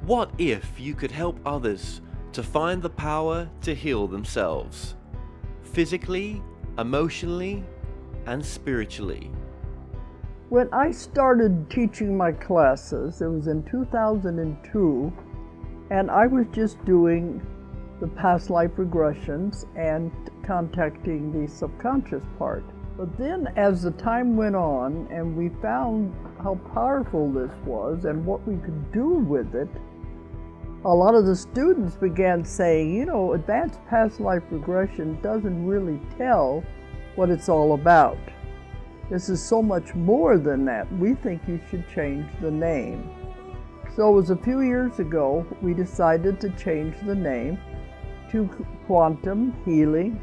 What if you could help others to find the power to heal themselves? Physically, emotionally, and spiritually. When I started teaching my classes, it was in 2002, and I was just doing the past life regressions and contacting the subconscious part. But then as the time went on and we found how powerful this was and what we could do with it, a lot of the students began saying, you know, advanced past life regression doesn't really tell what it's all about. This is so much more than that. We think you should change the name. So it was a few years ago we decided to change the name to Quantum Healing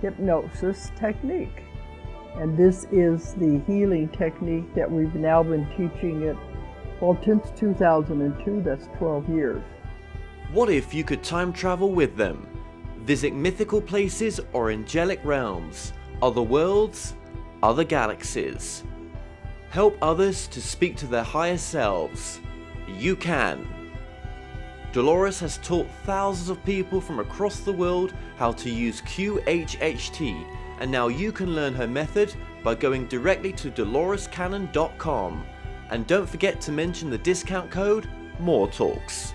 Hypnosis Technique. And this is the healing technique that we've now been teaching it, well, since 2002, that's 12 years. What if you could time travel with them? Visit mythical places or angelic realms, other worlds, other galaxies. Help others to speak to their higher selves. You can. Dolores has taught thousands of people from across the world how to use QHHT, and now you can learn her method by going directly to dolorescannon.com. And don't forget to mention the discount code MORETALKS.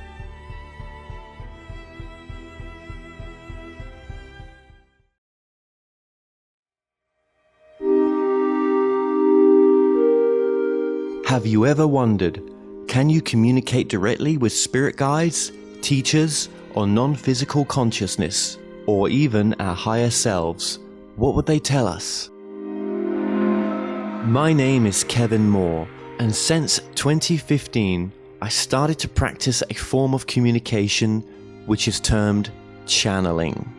Have you ever wondered, can you communicate directly with spirit guides, teachers, or non-physical consciousness, or even our higher selves? What would they tell us? My name is Kevin Moore, and since 2015, I started to practice a form of communication which is termed channeling.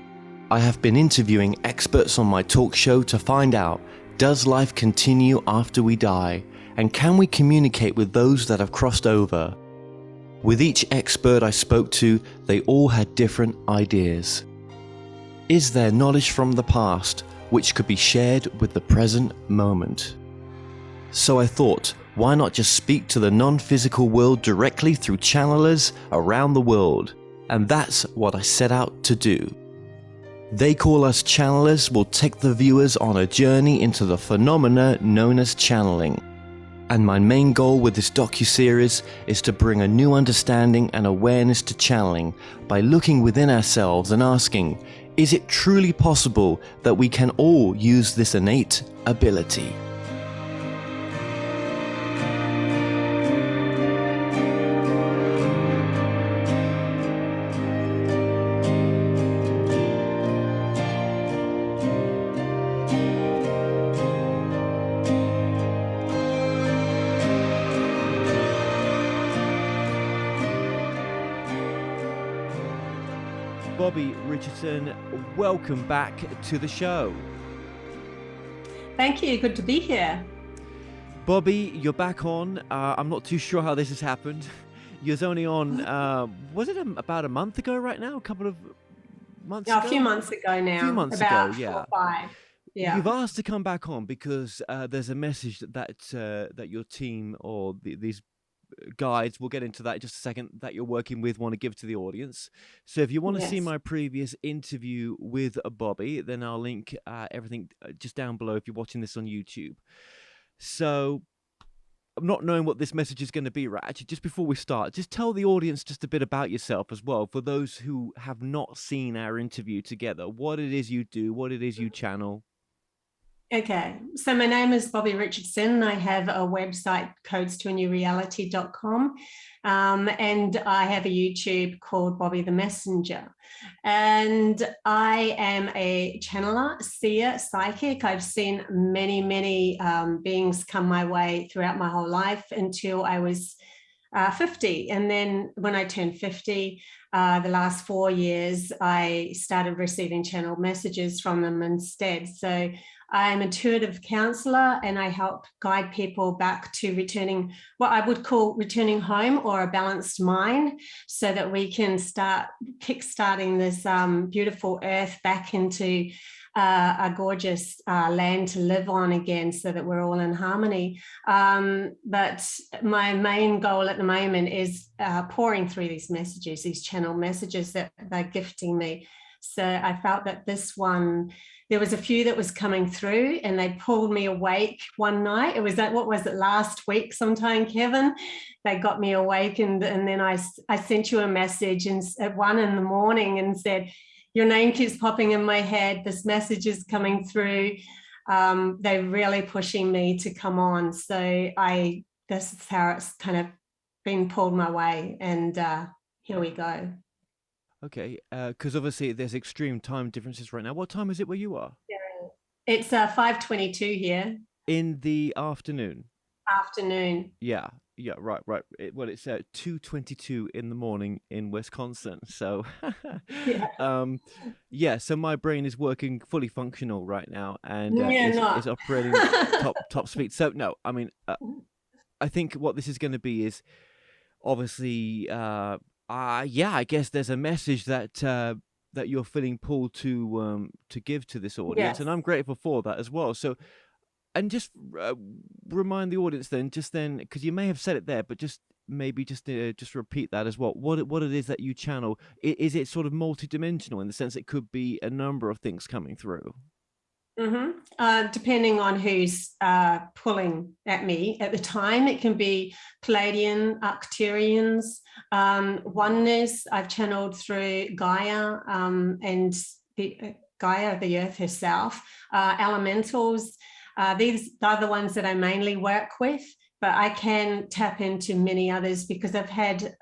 I have been interviewing experts on my talk show to find out, does life continue after we die? And can we communicate with those that have crossed over? With each expert I spoke to, they all had different ideas. Is there knowledge from the past which could be shared with the present moment? So I thought, why not just speak to the non-physical world directly through channelers around the world? And that's what I set out to do. They call us channelers will take the viewers on a journey into the phenomena known as channeling. And my main goal with this docuseries is to bring a new understanding and awareness to channeling by looking within ourselves and asking, is it truly possible that we can all use this innate ability? Bobbie, Richardson, welcome back to the show. Thank you, good to be here. Bobbie, you're back on. I'm not too sure how this has happened. You was only on, was it about a month ago right now? A couple of months ago? A few months ago now. A few months about ago, yeah. 4 or 5. Yeah. You've asked to come back on because there's a message that your team or these guides, we'll get into that in just a second, that you're working with want to give to the audience. So if you want to see my previous interview with Bobbie, then I'll link everything just down below if you're watching this on YouTube. So I'm not knowing what this message is going to be, right? Actually, just before we start, just tell the audience just a bit about yourself as well, for those who have not seen our interview together, what it is you do, what it is you channel. Okay, so my name is Bobbie Richardson. I have a website, codestoanew-reality.com, and I have a YouTube called Bobbie the Messenger. And I am a channeler, seer, psychic. I've seen many, many beings come my way throughout my whole life until I was 50. And then when I turned 50, the last 4 years, I started receiving channeled messages from them instead. So I'm an intuitive counselor, and I help guide people back to returning, what I would call returning home or a balanced mind, so that we can start kickstarting this beautiful earth back into a gorgeous land to live on again, so that we're all in harmony. But my main goal at the moment is pouring through these messages, these channel messages that they're gifting me. So I felt that this one, there was a few that was coming through, and they pulled me awake one night. It was what was it, last week sometime, Kevin? They got me awake, and then I sent you a message at 1 a.m. and said, your name keeps popping in my head. This message is coming through. They're really pushing me to come on. So this is how it's kind of been pulled my way, and here we go. Okay, because obviously there's extreme time differences right now. What time is it where you are? Yeah. It's 5:22 here. In the afternoon? Afternoon. Yeah, right. It's 2:22 in the morning in Wisconsin. So, so my brain is working fully functional right now, and it's operating top speed. So no, I mean, I think what this is going to be is obviously, I guess there's a message that you're feeling pulled to give to this audience, and I'm grateful for that as well. So. And just remind the audience then, because you may have said it there, but just repeat that as well. What it is that you channel. Is it sort of multidimensional in the sense it could be a number of things coming through? Mm-hmm. Depending on who's pulling at me at the time, it can be Palladian, Arcturians, oneness. I've channeled through Gaia and Gaia, the Earth herself, elementals. These are the ones that I mainly work with, but I can tap into many others because I've had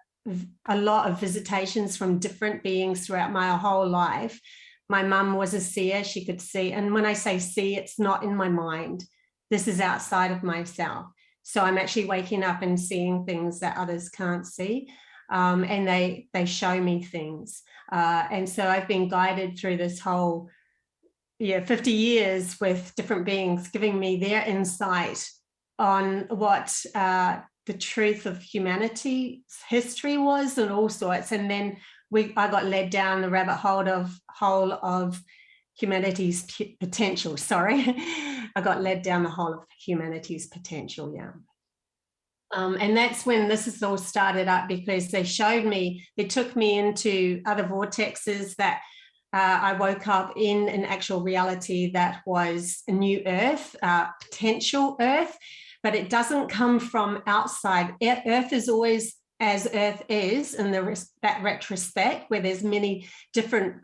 a lot of visitations from different beings throughout my whole life. My mum was a seer, she could see. And when I say see, it's not in my mind. This is outside of myself. So I'm actually waking up and seeing things that others can't see. And they show me things. And so I've been guided through this whole 50 years with different beings giving me their insight on what the truth of humanity's history was and all sorts. And then I got led down the rabbit hole of humanity's potential. Sorry, I got led down the hole of humanity's potential. Yeah. And that's when this has all started up, because they took me into other vortexes that I woke up in an actual reality that was a new Earth, potential Earth, but it doesn't come from outside. Earth is always as Earth is in that retrospect, where there's many different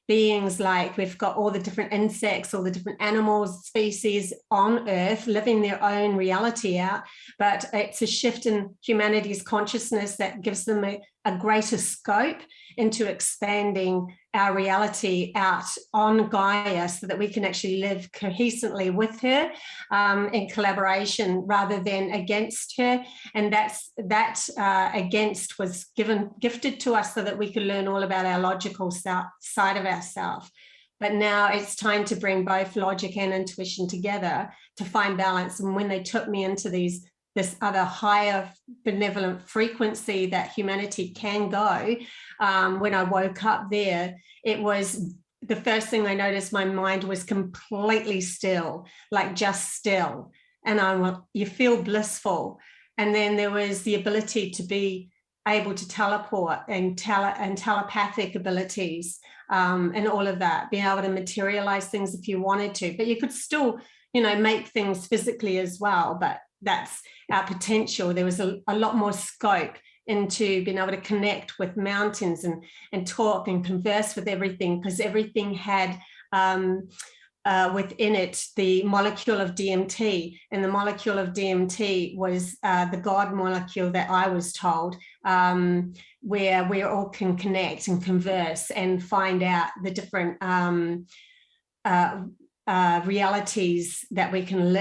beings, like we've got all the different insects, all the different animals, species on Earth living their own reality out, but it's a shift in humanity's consciousness that gives them a greater scope into expanding our reality out on Gaia, so that we can actually live cohesively with her in collaboration rather than against her. And that against was gifted to us so that we could learn all about our logical side of ourselves. But now it's time to bring both logic and intuition together to find balance. And when they took me into this other higher benevolent frequency that humanity can go, when I woke up there, it was the first thing I noticed, my mind was completely still, like just still. And you feel blissful. And then there was the ability to be able to teleport and telepathic abilities and all of that, being able to materialize things if you wanted to. But you could still, make things physically as well. But that's our potential. There was a lot more scope into being able to connect with mountains and talk and converse with everything, because everything had within it the molecule of DMT, and the molecule of DMT was the God molecule that I was told, where we all can connect and converse and find out the different realities that we can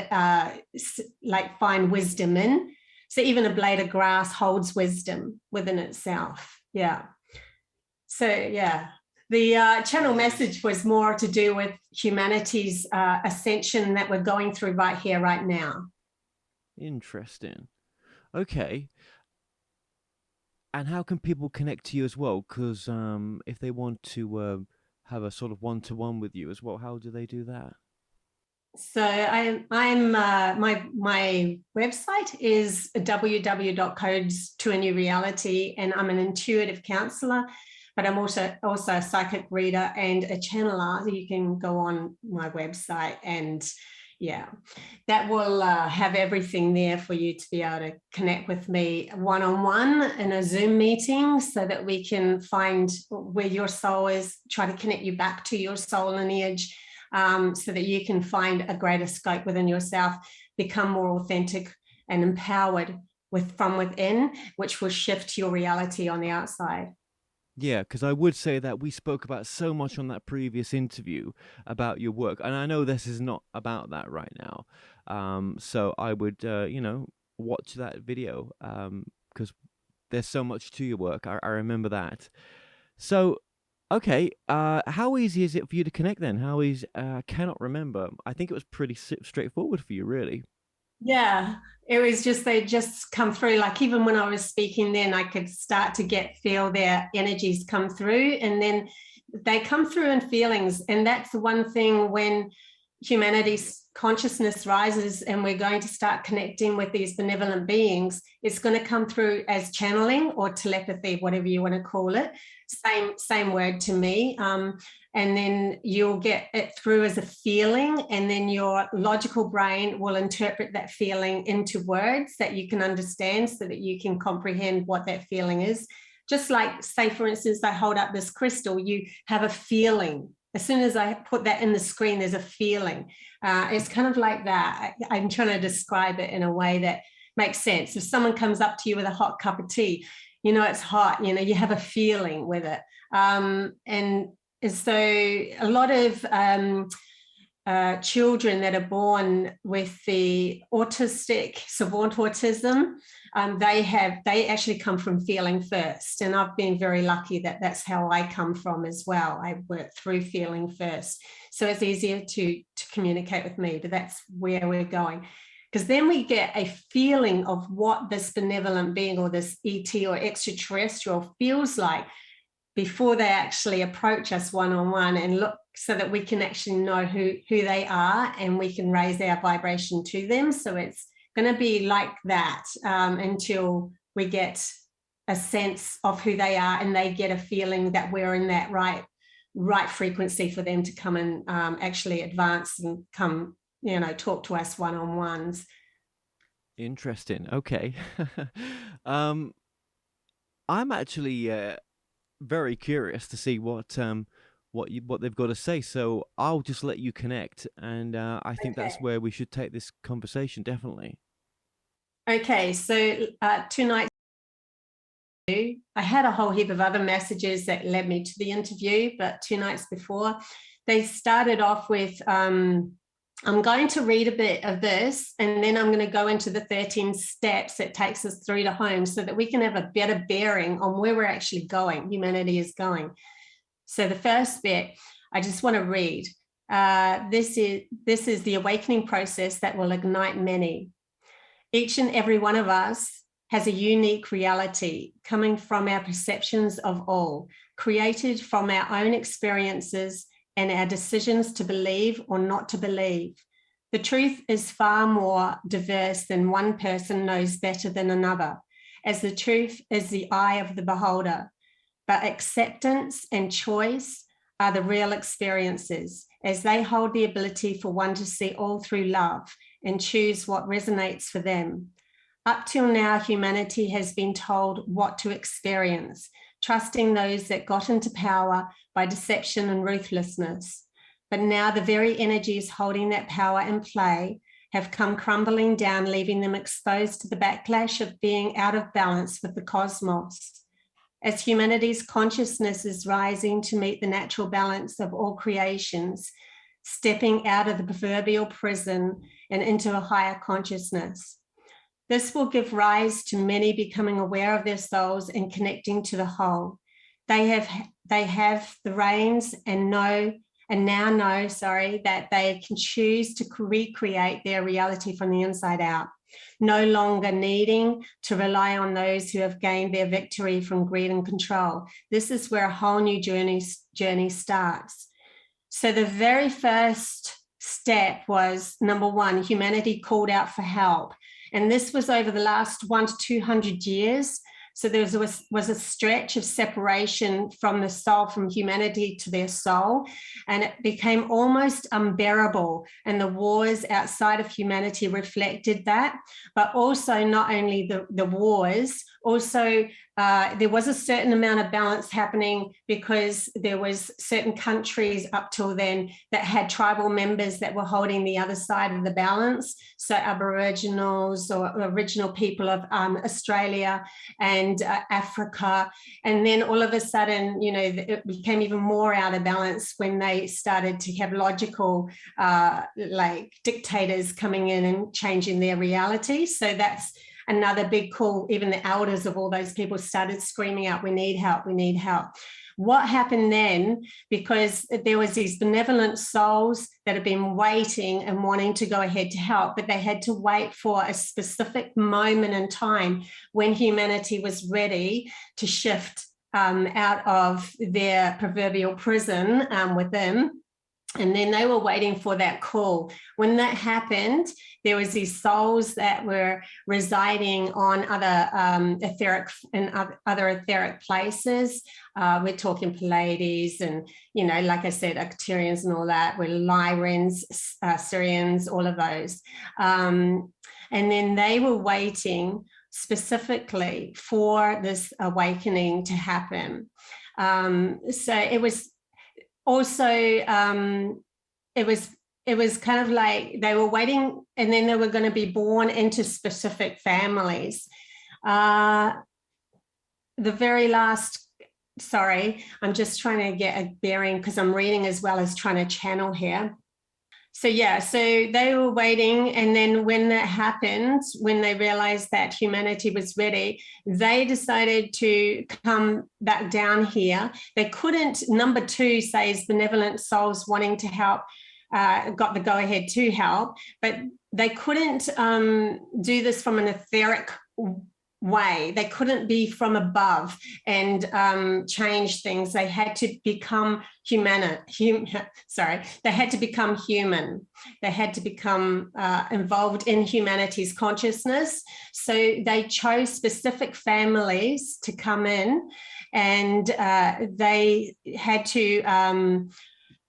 find wisdom in. So even a blade of grass holds wisdom within itself. Yeah. So yeah, the channel message was more to do with humanity's ascension that we're going through right here, right now. Interesting. Okay. And how can people connect to you as well? Because if they want to have a sort of one-to-one with you as well? How do they do that? So I'm my website is www.codes to a new reality, and I'm an intuitive counselor, but I'm also a psychic reader and a channeler. You can go on my website, and that will have everything there for you to be able to connect with me one-on-one in a Zoom meeting, so that we can find where your soul is, try to connect you back to your soul lineage, so that you can find a greater scope within yourself, become more authentic and empowered from within, which will shift your reality on the outside. Yeah, because I would say that we spoke about so much on that previous interview about your work, and I know this is not about that right now. So I would, watch that video, because there's so much to your work. I remember that. So, okay, how easy is it for you to connect then? How easy? I cannot remember. I think it was pretty straightforward for you, really. Yeah, it was just, they just come through. Like even when I was speaking then, I could start to feel their energies come through, and then they come through in feelings. And that's the one thing, when humanity's consciousness rises and we're going to start connecting with these benevolent beings, it's going to come through as channeling or telepathy, whatever you want to call it. Same word to me. And then you'll get it through as a feeling, and then your logical brain will interpret that feeling into words that you can understand, so that you can comprehend what that feeling is. Just like, say, for instance, I hold up this crystal, you have a feeling. As soon as I put that in the screen, there's a feeling. It's kind of like that. I'm trying to describe it in a way that makes sense. If someone comes up to you with a hot cup of tea, it's hot, you have a feeling with it. And so a lot of children that are born with the autistic savant autism, they actually come from feeling first. And I've been very lucky that that's how I come from as well. I work through feeling first. So it's easier to communicate with me, but that's where we're going. Because then we get a feeling of what this benevolent being or this ET or extraterrestrial feels like before they actually approach us one-on-one, and look, so that we can actually know who they are, and we can raise our vibration to them. So it's going to be like that until we get a sense of who they are, and they get a feeling that we're in that right frequency for them to come and actually advance and come, talk to us one-on-ones. Interesting. Okay. I'm actually very curious to see what they've got to say. So I'll just let you connect, and I think that's where we should take this conversation, definitely. Okay, so 2 nights I had a whole heap of other messages that led me to the interview, but 2 nights before, they started off with I'm going to read a bit of this, and then I'm going to go into the 13 steps that takes us through to home, so that we can have a better bearing on where we're actually going, humanity is going. So the first bit, I just want to read. This is the awakening process that will ignite many. Each and every one of us has a unique reality coming from our perceptions of all, created from our own experiences and our decisions to believe or not to believe. The truth is far more diverse than one person knows better than another, as the truth is the eye of the beholder. But acceptance and choice are the real experiences, as they hold the ability for one to see all through love and choose what resonates for them. Up till now, humanity has been told what to experience, trusting those that got into power by deception and ruthlessness. But now the very energies holding that power in play have come crumbling down, leaving them exposed to the backlash of being out of balance with the cosmos. As humanity's consciousness is rising to meet the natural balance of all creations, stepping out of the proverbial prison and into a higher consciousness. This will give rise to many becoming aware of their souls and connecting to the whole. They have the reins and now know that they can choose to recreate their reality from the inside out. no longer needing to rely on those who have gained their victory from greed and control. This is where a whole new journey starts. So the very first step was, number one, humanity called out for help. And this was over the last 100 to 200 years. So there was a stretch of separation from the soul, from humanity to their soul, and it became almost unbearable. And the wars outside of humanity reflected that, but also not only the wars, also there was a certain amount of balance happening because there was certain countries up till then that had tribal members that were holding the other side of the balance. So Aboriginals or original people of Australia and Africa. And then all of a sudden, you know, it became even more out of balance when they started to have logical like dictators coming in and changing their reality. So that's another big call. Even the elders of all those people started screaming out, we need help, we need help. What happened then, because there was these benevolent souls that had been waiting and wanting to go ahead to help, but they had to wait for a specific moment in time when humanity was ready to shift out of their proverbial prison within. And then they were waiting for that call. When that happened, there was these souls that were residing on other etheric places. We're talking Pleiades and, you know, like I said, Arcturians and all that. We're Lyrans, Syrians, all of those. And then they were waiting specifically for this awakening to happen. So it was also, it was kind of like they were waiting, and then they were going to be born into specific families. The very last, sorry, I'm just trying to get a bearing because I'm reading as well as trying to channel here. So yeah, so they were waiting, and then when that happened, when they realized that humanity was ready, they decided to come back down here. They couldn't, number 2 says benevolent souls wanting to help, got the go-ahead to help, but they couldn't do this from an etheric way. They couldn't be from above and change things. They had to become they had to become human. They had to become involved in humanity's consciousness. So they chose specific families to come in, and they had to,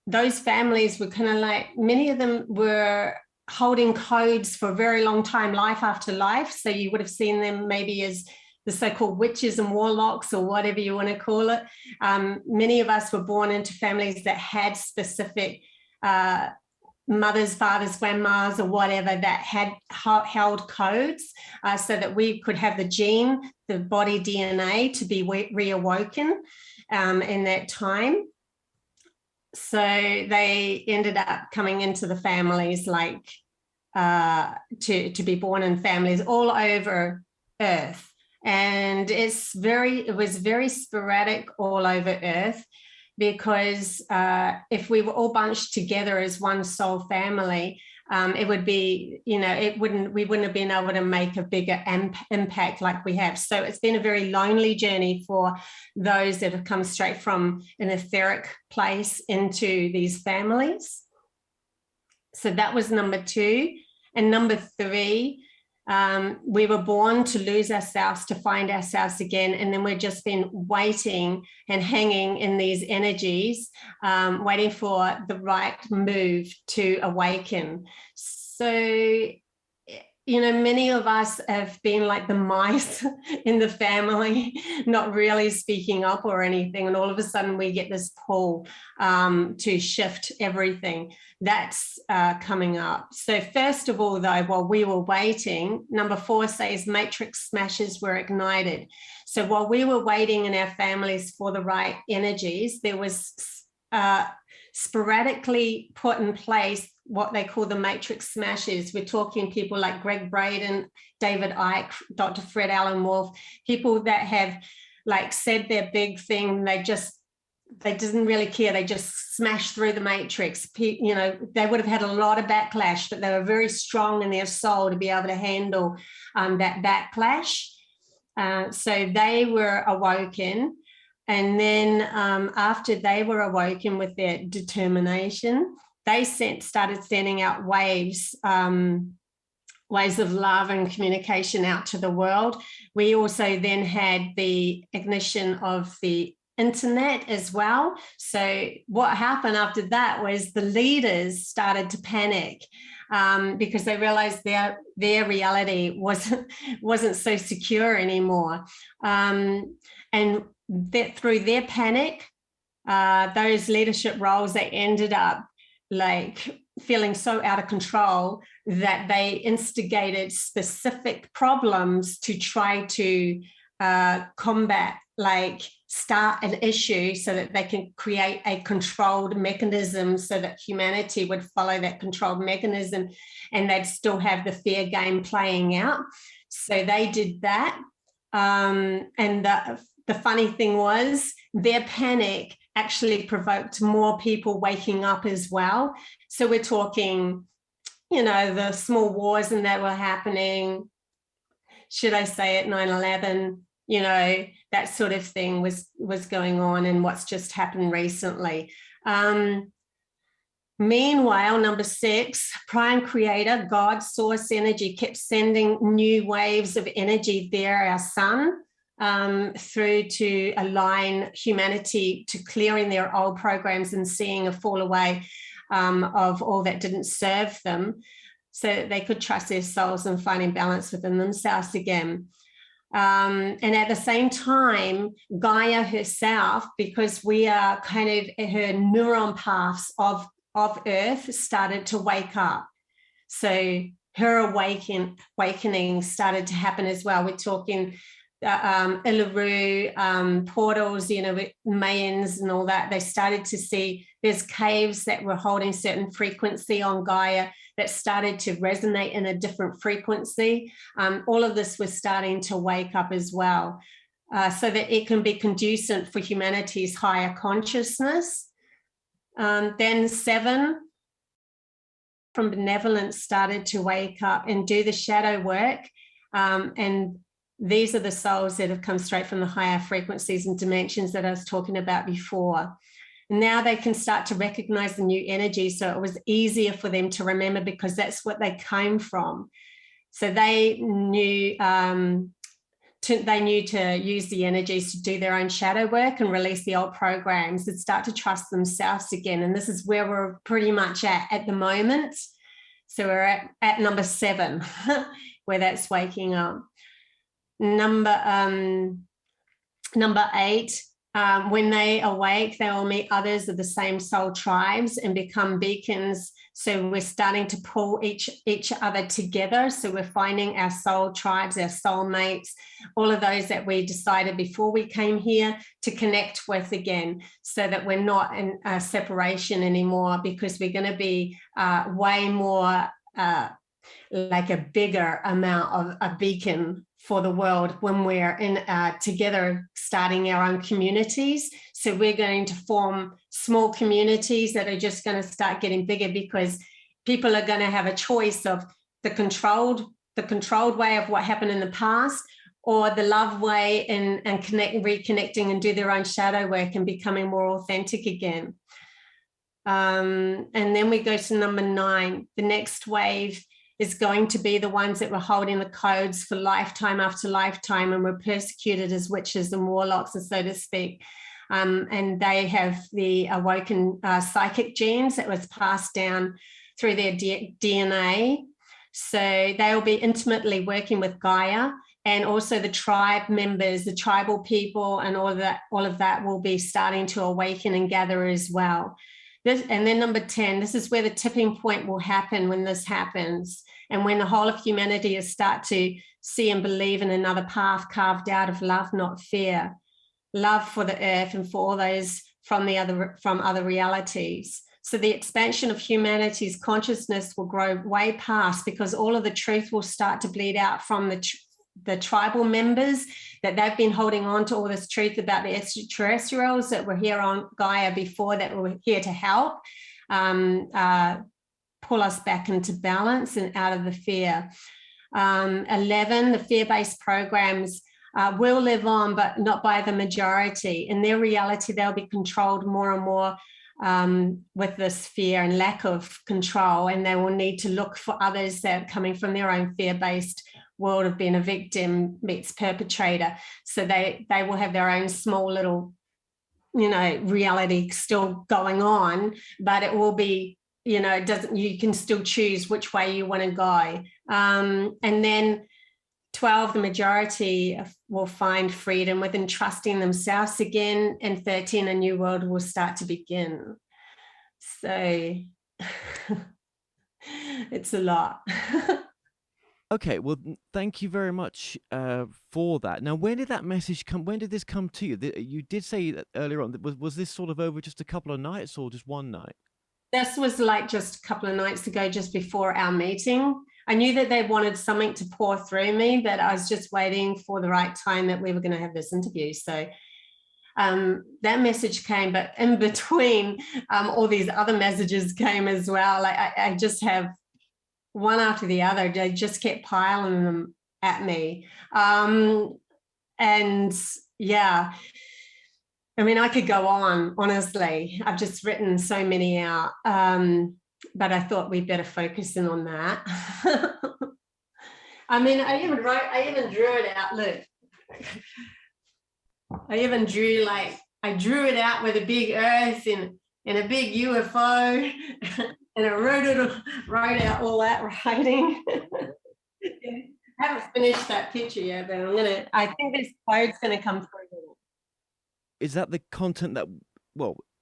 those families were kind of like, many of them were holding codes for a very long time, life after life. So you would have seen them maybe as the so-called witches and warlocks, or whatever you want to call it. Many of us were born into families that had specific mothers, fathers, grandmas, or whatever, that had held codes so that we could have the gene, the body DNA to be reawoken in that time. So they ended up coming into the families, like to be born in families all over Earth. And it was very sporadic all over Earth, because if we were all bunched together as one soul family, it would be, you know, we wouldn't have been able to make a bigger impact like we have. So it's been a very lonely journey for those that have come straight from an etheric place into these families. So that was number 2. And number 3, we were born to lose ourselves, to find ourselves again, and then we've just been waiting and hanging in these energies, waiting for the right move to awaken. So, you know, many of us have been like the mice in the family, not really speaking up or anything, and all of a sudden we get this pull to shift everything. That's coming up. So first of all, though, while we were waiting, number 4 says matrix smashes were ignited. So while we were waiting in our families for the right energies, there was sporadically put in place what they call the matrix smashes. We're talking people like Greg Braden, David Icke, Dr. Fred Alan Wolf, people that have like said their big thing, they just they didn't really care. They just smashed through the matrix. You know, they would have had a lot of backlash, but they were very strong in their soul to be able to handle that backlash. So they were awoken. And then after they were awoken with their determination, they started sending out waves of love and communication out to the world. We also then had the ignition of the internet as well. So what happened after that was the leaders started to panic because they realized their reality wasn't so secure anymore. And that through their panic, those leadership roles, they ended up like feeling so out of control that they instigated specific problems to try to combat, like start an issue so that they can create a controlled mechanism so that humanity would follow that controlled mechanism and they'd still have the fair game playing out. So they did that. And the funny thing was their panic actually provoked more people waking up as well. So we're talking, you know, the small wars and that were happening, should I say it, 9/11, you know, that sort of thing was going on, and what's just happened recently. Meanwhile, number 6, Prime Creator, God, Source Energy, kept sending new waves of energy there, our sun, through to align humanity to clearing their old programs and seeing a fall away of all that didn't serve them, so that they could trust their souls and finding balance within themselves again. And at the same time, Gaia herself, because we are kind of her neuron paths of Earth, started to wake up. So her awakening started to happen as well. We're talking Uluru, portals, you know, Mayans and all that. They started to see there's caves that were holding certain frequency on Gaia that started to resonate in a different frequency. All of this was starting to wake up as well, so that it can be conducive for humanity's higher consciousness. Then 7 from benevolence started to wake up and do the shadow work. And these are the souls that have come straight from the higher frequencies and dimensions that I was talking about before. And now they can start to recognize the new energy. So it was easier for them to remember because that's what they came from. So they knew to use the energies to do their own shadow work and release the old programs and start to trust themselves again. And this is where we're pretty much at the moment. So we're at number 7, where that's waking up. Number 8, when they awake, they will meet others of the same soul tribes and become beacons. So we're starting to pull each other together. So we're finding our soul tribes, our soul mates, all of those that we decided before we came here to connect with again, so that we're not in a separation anymore, because we're going to be way more like a bigger amount of a beacon for the world when we're in together, starting our own communities. So we're going to form small communities that are just going to start getting bigger, because people are going to have a choice of the controlled way of what happened in the past, or the love way, and reconnecting and do their own shadow work and becoming more authentic again. And then we go to number 9. The next wave is going to be the ones that were holding the codes for lifetime after lifetime and were persecuted as witches and warlocks, and so to speak. And they have the awoken psychic genes that was passed down through their DNA. So they will be intimately working with Gaia, and also the tribe members, the tribal people, and all of that will be starting to awaken and gather as well. And then number 10, this is where the tipping point will happen when this happens, and when the whole of humanity will start to see and believe in another path carved out of love, not fear. Love for the earth and for all those from other realities. So the expansion of humanity's consciousness will grow way past, because all of the truth will start to bleed out from the tribal members, that they've been holding on to all this truth about the extraterrestrials that were here on Gaia before, that were here to help pull us back into balance and out of the fear. 11, the fear-based programs will live on, but not by the majority. In their reality, they'll be controlled more and more with this fear and lack of control, and they will need to look for others that are coming from their own fear-based world of being a victim meets perpetrator. So they will have their own small little, reality still going on, but it will be, it doesn't, you can still choose which way you want to go. And then 12, the majority will find freedom within trusting themselves again. And 13, a new world will start to begin. So it's a lot. Okay, well, thank you very much for that. Now, when did that message come? When did this come to you? You did say that earlier on. Was this sort of over just a couple of nights or just one night? This was like just a couple of nights ago, just before our meeting. I knew that they wanted something to pour through me, but I was just waiting for the right time that we were going to have this interview. So that message came, but in between, all these other messages came as well. Like I just have one after the other. They just kept piling them at me. And yeah, I mean, I could go on, honestly. I've just written so many out. But I thought we'd better focus in on that. I mean, I even drew it out. Look, I drew it out with a big earth and a big UFO, and I wrote out all that writing. I haven't finished that picture yet, but I think this quote's gonna come through. Is that the content that,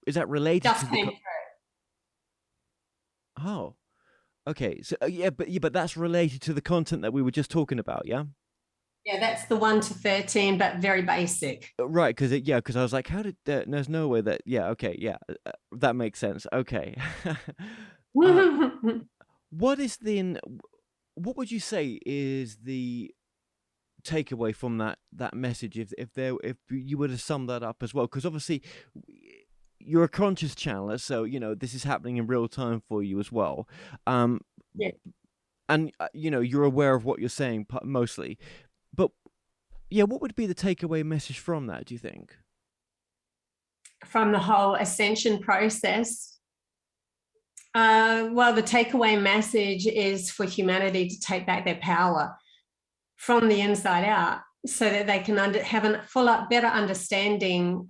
is that related just to came through? Oh, okay. So but that's related to the content that we were just talking about, yeah? Yeah, that's the 1 to 13, but very basic. Right, because I was like, how did there's no way that, that makes sense. Okay. What would you say is the takeaway from that message, if you were to sum that up as well? Because obviously you're a conscious channeler, so this is happening in real time for you as well. Yeah. And you're aware of what you're saying mostly, but what would be the takeaway message from that, do you think? From the whole ascension process? Well, the takeaway message is for humanity to take back their power from the inside out, so that they can have a better understanding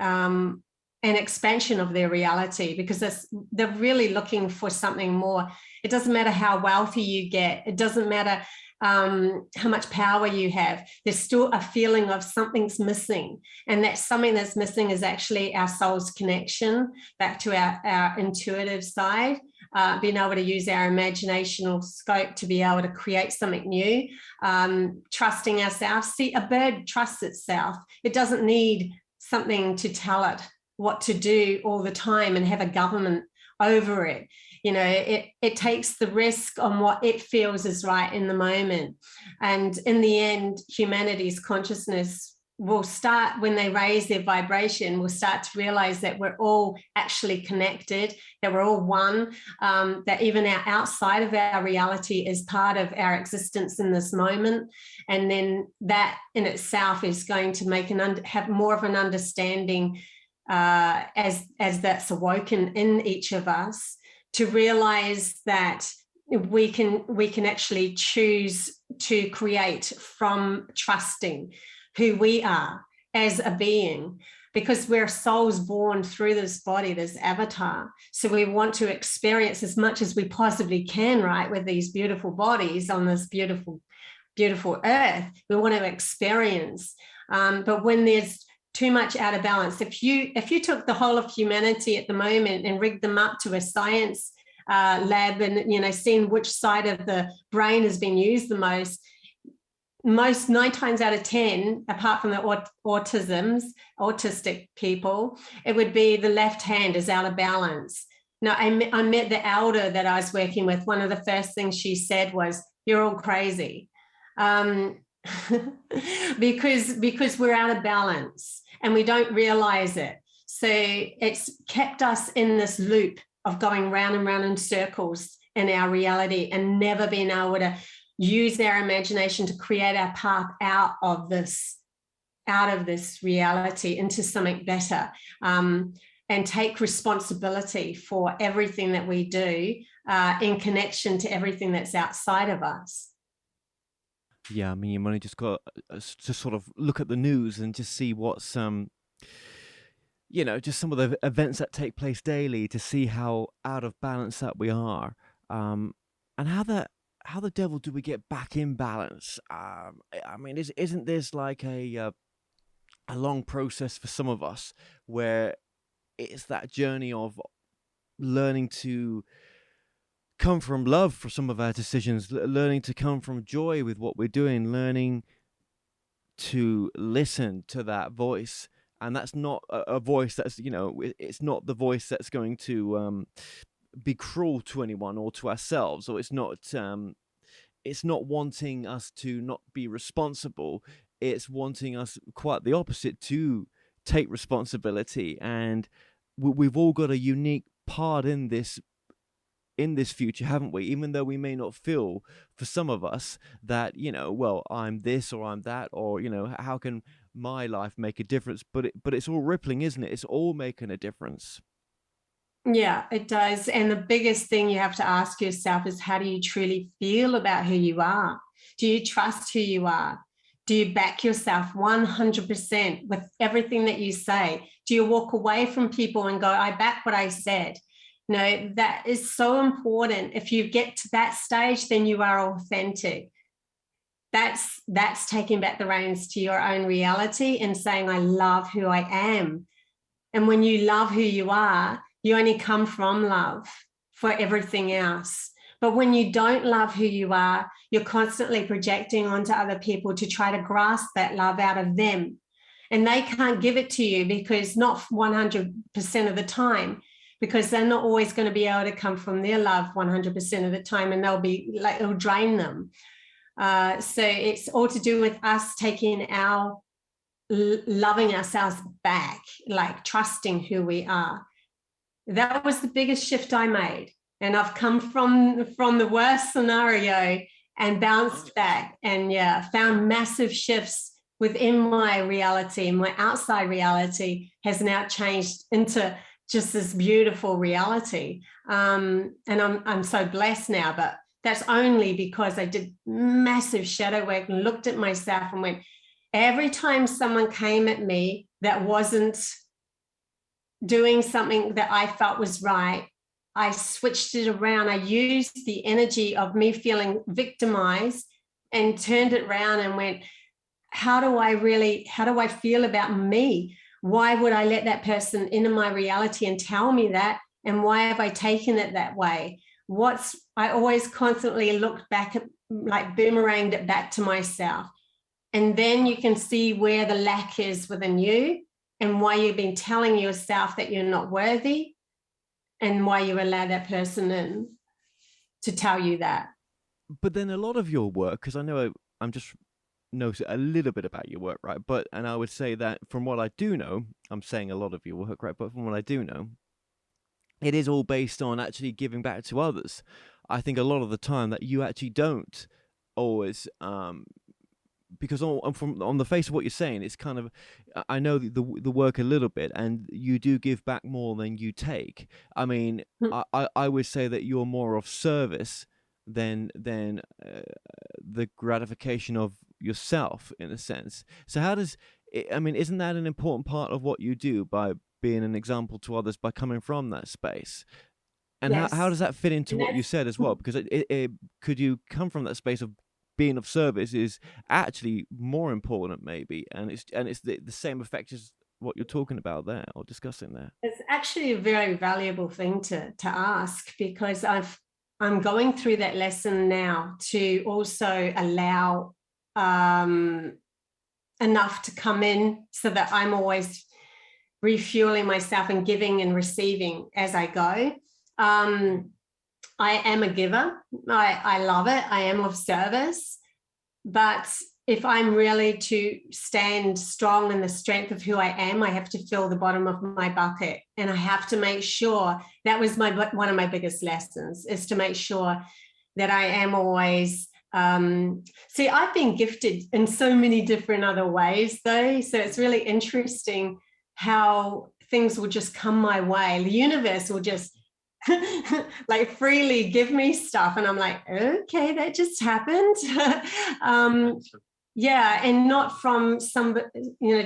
and expansion of their reality, because they're really looking for something more. It doesn't matter how wealthy you get. It doesn't matter how much power you have. There's still a feeling of something's missing. And that something that's missing is actually our soul's connection back to our intuitive side, being able to use our imaginational scope to be able to create something new, trusting ourselves. See, a bird trusts itself. It doesn't need something to tell it what to do all the time and have a government over it. It takes the risk on what it feels is right in the moment. And in the end, humanity's consciousness will start, when they raise their vibration, will start to realize that we're all actually connected, that we're all one, that even our outside of our reality is part of our existence in this moment. And then that in itself is going to have more of an understanding as that's awoken in each of us, to realize that we can actually choose to create from trusting who we are as a being, because we're souls born through this body, this avatar. So we want to experience as much as we possibly can, right, with these beautiful bodies on this beautiful, beautiful earth. We want to experience. But when there's too much out of balance, if you took the whole of humanity at the moment and rigged them up to a science lab and seen which side of the brain has been used the most 9 times out of 10, apart from the autistic people, it would be the left hand is out of balance. Now, I met the elder that I was working with. One of the first things she said was, "You're all crazy." because we're out of balance and we don't realize it. So it's kept us in this loop of going round and round in circles in our reality and never being able to use our imagination to create our path out of this reality into something better, and take responsibility for everything that we do in connection to everything that's outside of us. Yeah, I mean, you've only just got to sort of look at the news and just see what's, just some of the events that take place daily to see how out of balance that we are, and how the devil do we get back in balance? I mean, isn't this like a long process for some of us, where it's that journey of learning to come from love for some of our decisions, learning to come from joy with what we're doing, learning to listen to that voice. And that's not a voice that's, it's not the voice that's going to be cruel to anyone or to ourselves, or it's not wanting us to not be responsible. It's wanting us, quite the opposite, to take responsibility. And we've all got a unique part in this future, haven't we? Even though we may not feel, for some of us, that, well, I'm this or I'm that, or, how can my life make a difference? But it's all rippling, isn't it? It's all making a difference. Yeah, it does. And the biggest thing you have to ask yourself is, how do you truly feel about who you are? Do you trust who you are? Do you back yourself 100% with everything that you say? Do you walk away from people and go, I back what I said? No, that is so important. If you get to that stage, then you are authentic. That's taking back the reins to your own reality and saying, I love who I am. And when you love who you are, you only come from love for everything else. But when you don't love who you are, you're constantly projecting onto other people to try to grasp that love out of them. And they can't give it to you, because not 100% of the time, because they're not always going to be able to come from their love 100% of the time, and they'll be like, it'll drain them. So it's all to do with us taking loving ourselves back, like trusting who we are. That was the biggest shift I made. And I've come from the worst scenario and bounced back, and found massive shifts within my reality. My outside reality has now changed into just this beautiful reality. And I'm so blessed now, but that's only because I did massive shadow work and looked at myself and went, every time someone came at me that wasn't doing something that I felt was right, I switched it around. I used the energy of me feeling victimized and turned it around and went, how do I feel about me? Why would I let that person into my reality and tell me that? And why have I taken it that way? I always constantly looked back at, like, boomeranged it back to myself. And then you can see where the lack is within you and why you've been telling yourself that you're not worthy, and why you allow that person in to tell you that. But then a lot of your work, because I know I'm just know a little bit about your work, right? And I would say that from what I do know, I'm saying a lot of your work, right? But from what I do know, it is all based on actually giving back to others. I think a lot of the time that you actually don't always, because on the face of what you're saying, it's kind of, I know the work a little bit, and you do give back more than you take. I mean, I would say that you're more of service than the gratification of yourself, in a sense. So how does, isn't that an important part of what you do, by being an example to others, by coming from that space? And yes. how does that fit into what you said as well? Because could you come from that space of being of service is actually more important, maybe, and it's the same effect as what you're talking about there, or discussing there. It's actually a very valuable thing to ask, because I'm going through that lesson now to also allow enough to come in, so that I'm always refueling myself and giving and receiving as I go. I am a giver. I love it. I am of service. But if I'm really to stand strong in the strength of who I am, I have to fill the bottom of my bucket, and I have to make sure that was one of my biggest lessons, is to make sure that I am always, see, I've been gifted in so many different other ways though. So it's really interesting how things will just come my way. The universe will just like freely give me stuff. And I'm like, okay, that just happened. Yeah, and not from somebody,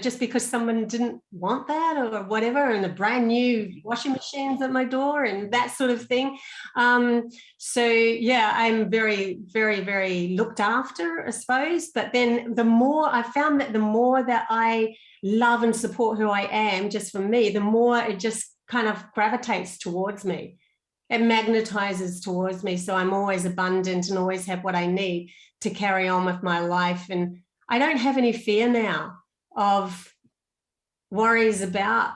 just because someone didn't want that or whatever, and a brand new washing machine's at my door and that sort of thing. So yeah, I'm very, very, very looked after, I suppose. But then the more I found that the more that I love and support who I am, just for me, the more it just kind of gravitates towards me. It magnetizes towards me. So I'm always abundant and always have what I need to carry on with my life. And I don't have any fear now of worries about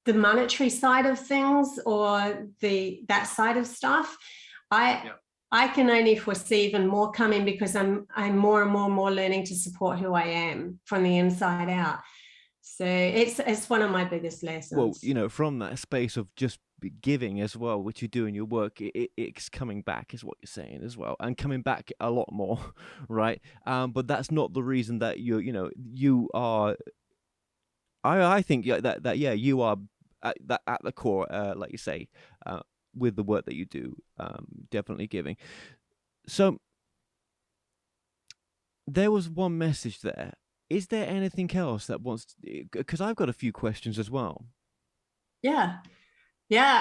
the monetary side of things or that side of stuff. I can only foresee even more coming, because I'm more and more learning to support who I am from the inside out. So it's one of my biggest lessons. Well, from that space of just giving as well, which you do in your work, it's coming back, is what you're saying as well, and coming back a lot more, right? But that's not the reason that you are. I think that you are at the core, like you say, with the work that you do, definitely giving. So there was one message there. Is there anything else that wants? Because I've got a few questions as well. Yeah,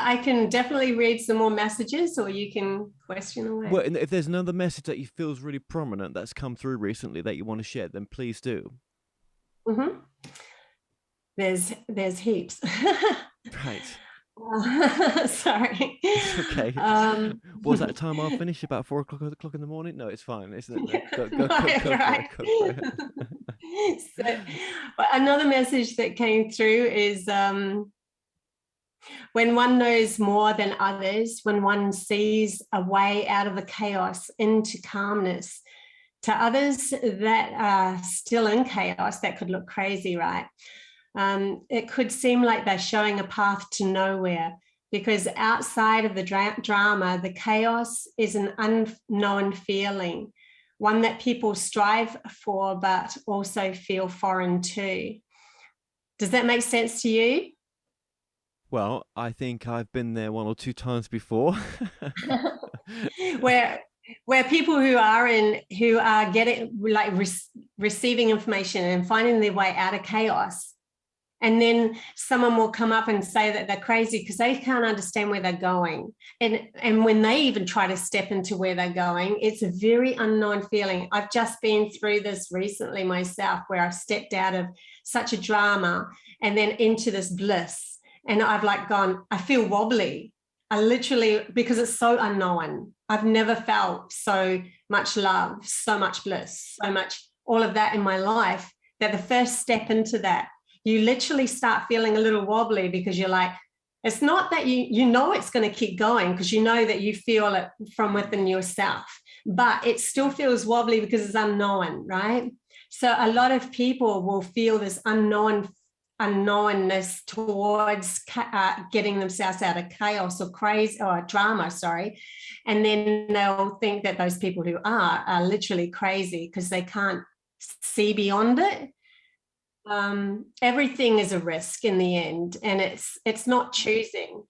I can definitely read some more messages, or you can question away. Well, if there's another message that you feel is really prominent that's come through recently that you want to share, then please do. Mm-hmm. There's heaps. Right. Sorry. It's okay. Was that time I'll finish about 4 o'clock in the morning? No, it's fine, isn't it? Go for it. So, another message that came through is when one knows more than others, when one sees a way out of the chaos into calmness, to others that are still in chaos, that could look crazy, right? It could seem like they're showing a path to nowhere, because outside of the drama, the chaos is an unknown feeling, one that people strive for, but also feel foreign too. Does that make sense to you? Well, I think I've been there 1 or 2 times before. where people who are getting, like, receiving information and finding their way out of chaos, and then someone will come up and say that they're crazy because they can't understand where they're going. And when they even try to step into where they're going, it's a very unknown feeling. I've just been through this recently myself, where I've stepped out of such a drama and then into this bliss. And I've gone, I feel wobbly. I literally, because it's so unknown. I've never felt so much love, so much bliss, so much all of that in my life, that the first step into that, you literally start feeling a little wobbly, because you're like, it's not that you know it's going to keep going, because you know that you feel it from within yourself, but it still feels wobbly because it's unknown, right? So a lot of people will feel this unknownness towards getting themselves out of chaos or crazy or drama, and then they'll think that those people who are literally crazy because they can't see beyond it. Everything is a risk in the end, and it's not choosing.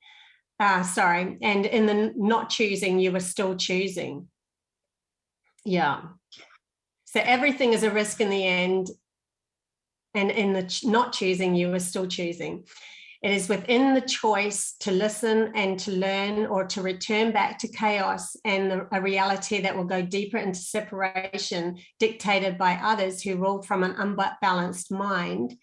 And in the not choosing, you are still choosing. Yeah. So everything is a risk in the end, and in the not choosing, you are still choosing. It is within the choice to listen and to learn, or to return back to chaos and a reality that will go deeper into separation, dictated by others who rule from an unbalanced mind,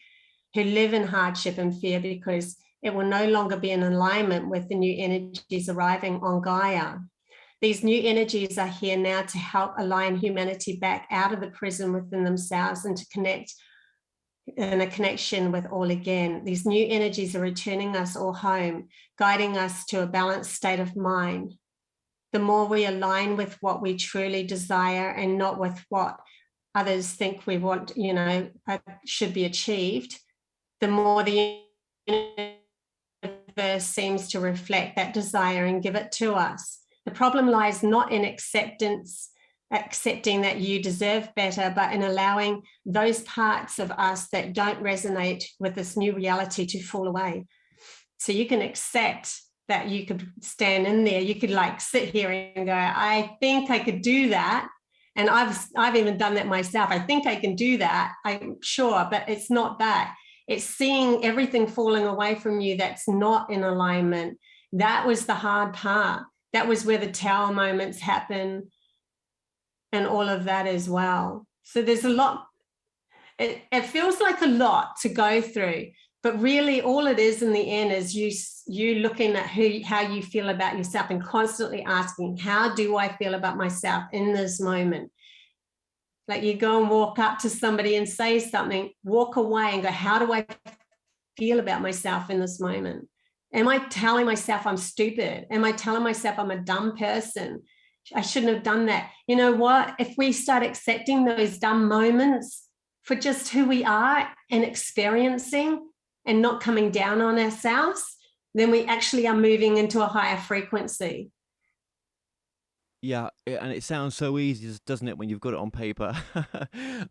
who live in hardship and fear, because it will no longer be in alignment with the new energies arriving on Gaia. These new energies are here now to help align humanity back out of the prison within themselves and to connect in a connection with all again. These new energies are returning us all home, guiding us to a balanced state of mind. The more we align with what we truly desire and not with what others think we want, should be achieved, the more the universe seems to reflect that desire and give it to us. The problem lies not in accepting that you deserve better, but in allowing those parts of us that don't resonate with this new reality to fall away. So you can accept that you could stand in there. You could like sit here and go, I think I could do that. And I've even done that myself. I think I can do that. I'm sure, but it's not that. It's seeing everything falling away from you that's not in alignment. That was the hard part. That was where the tower moments happen and all of that as well. So there's a lot. It feels like a lot to go through, but really all it is in the end is you looking at how you feel about yourself and constantly asking, how do I feel about myself in this moment? Like you go and walk up to somebody and say something, walk away and go, how do I feel about myself in this moment? Am I telling myself I'm stupid? Am I telling myself I'm a dumb person? I shouldn't have done that. You know what? If we start accepting those dumb moments for just who we are and experiencing and not coming down on ourselves, then we actually are moving into a higher frequency. Yeah, and it sounds so easy, doesn't it, when you've got it on paper?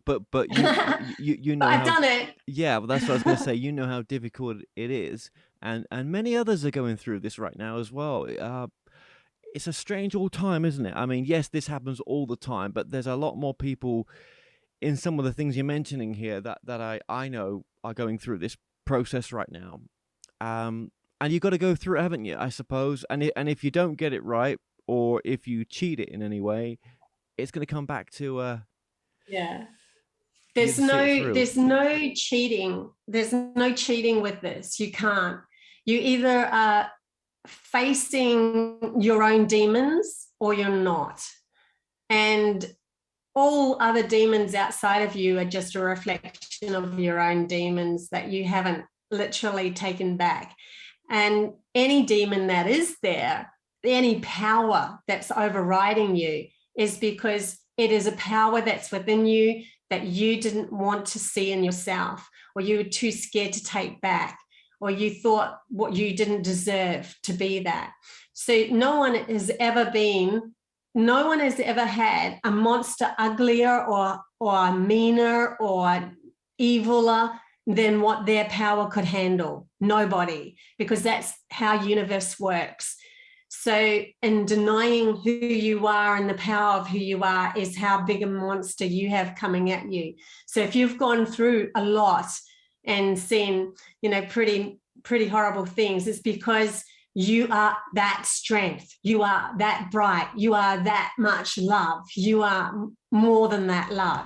but you know, I've done it. Yeah, well, that's what I was going to say. You know how difficult it is, and many others are going through this right now as well. It's a strange old time, isn't it? I mean, yes, this happens all the time, but there's a lot more people in some of the things you're mentioning here that I know are going through this process right now. And you've got to go through it, haven't you? I suppose. And if you don't get it right, or if you cheat it in any way, it's going to come back to yeah. There's no cheating. There's no cheating with this. You can't. You either are facing your own demons or you're not. And all other demons outside of you are just a reflection of your own demons that you haven't literally taken back. And any demon that is there, any power that's overriding you, is because it is a power that's within you that you didn't want to see in yourself, or you were too scared to take back, or you thought what you didn't deserve to be that. So no one has ever had a monster uglier or meaner or eviler than what their power could handle. Nobody, because that's how universe works. So in denying who you are and the power of who you are is how big a monster you have coming at you. So if you've gone through a lot and seen, pretty horrible things, it's because you are that strength. You are that bright. You are that much love. You are more than that love,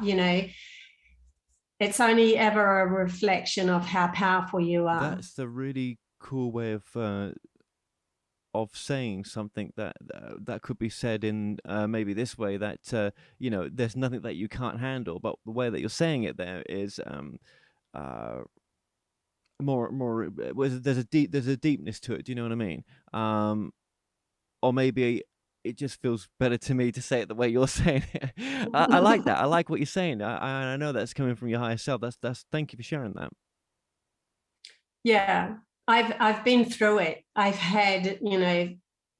It's only ever a reflection of how powerful you are. That's the really cool way of saying something that could be said in maybe this way, that there's nothing that you can't handle, but the way that you're saying it there is more there's a deepness to it. Do you know what I mean? Or maybe it just feels better to me to say it the way you're saying it. I like that. I like what you're saying. I know that's coming from your higher self. That's thank you for sharing that. Yeah, I've been through it. I've had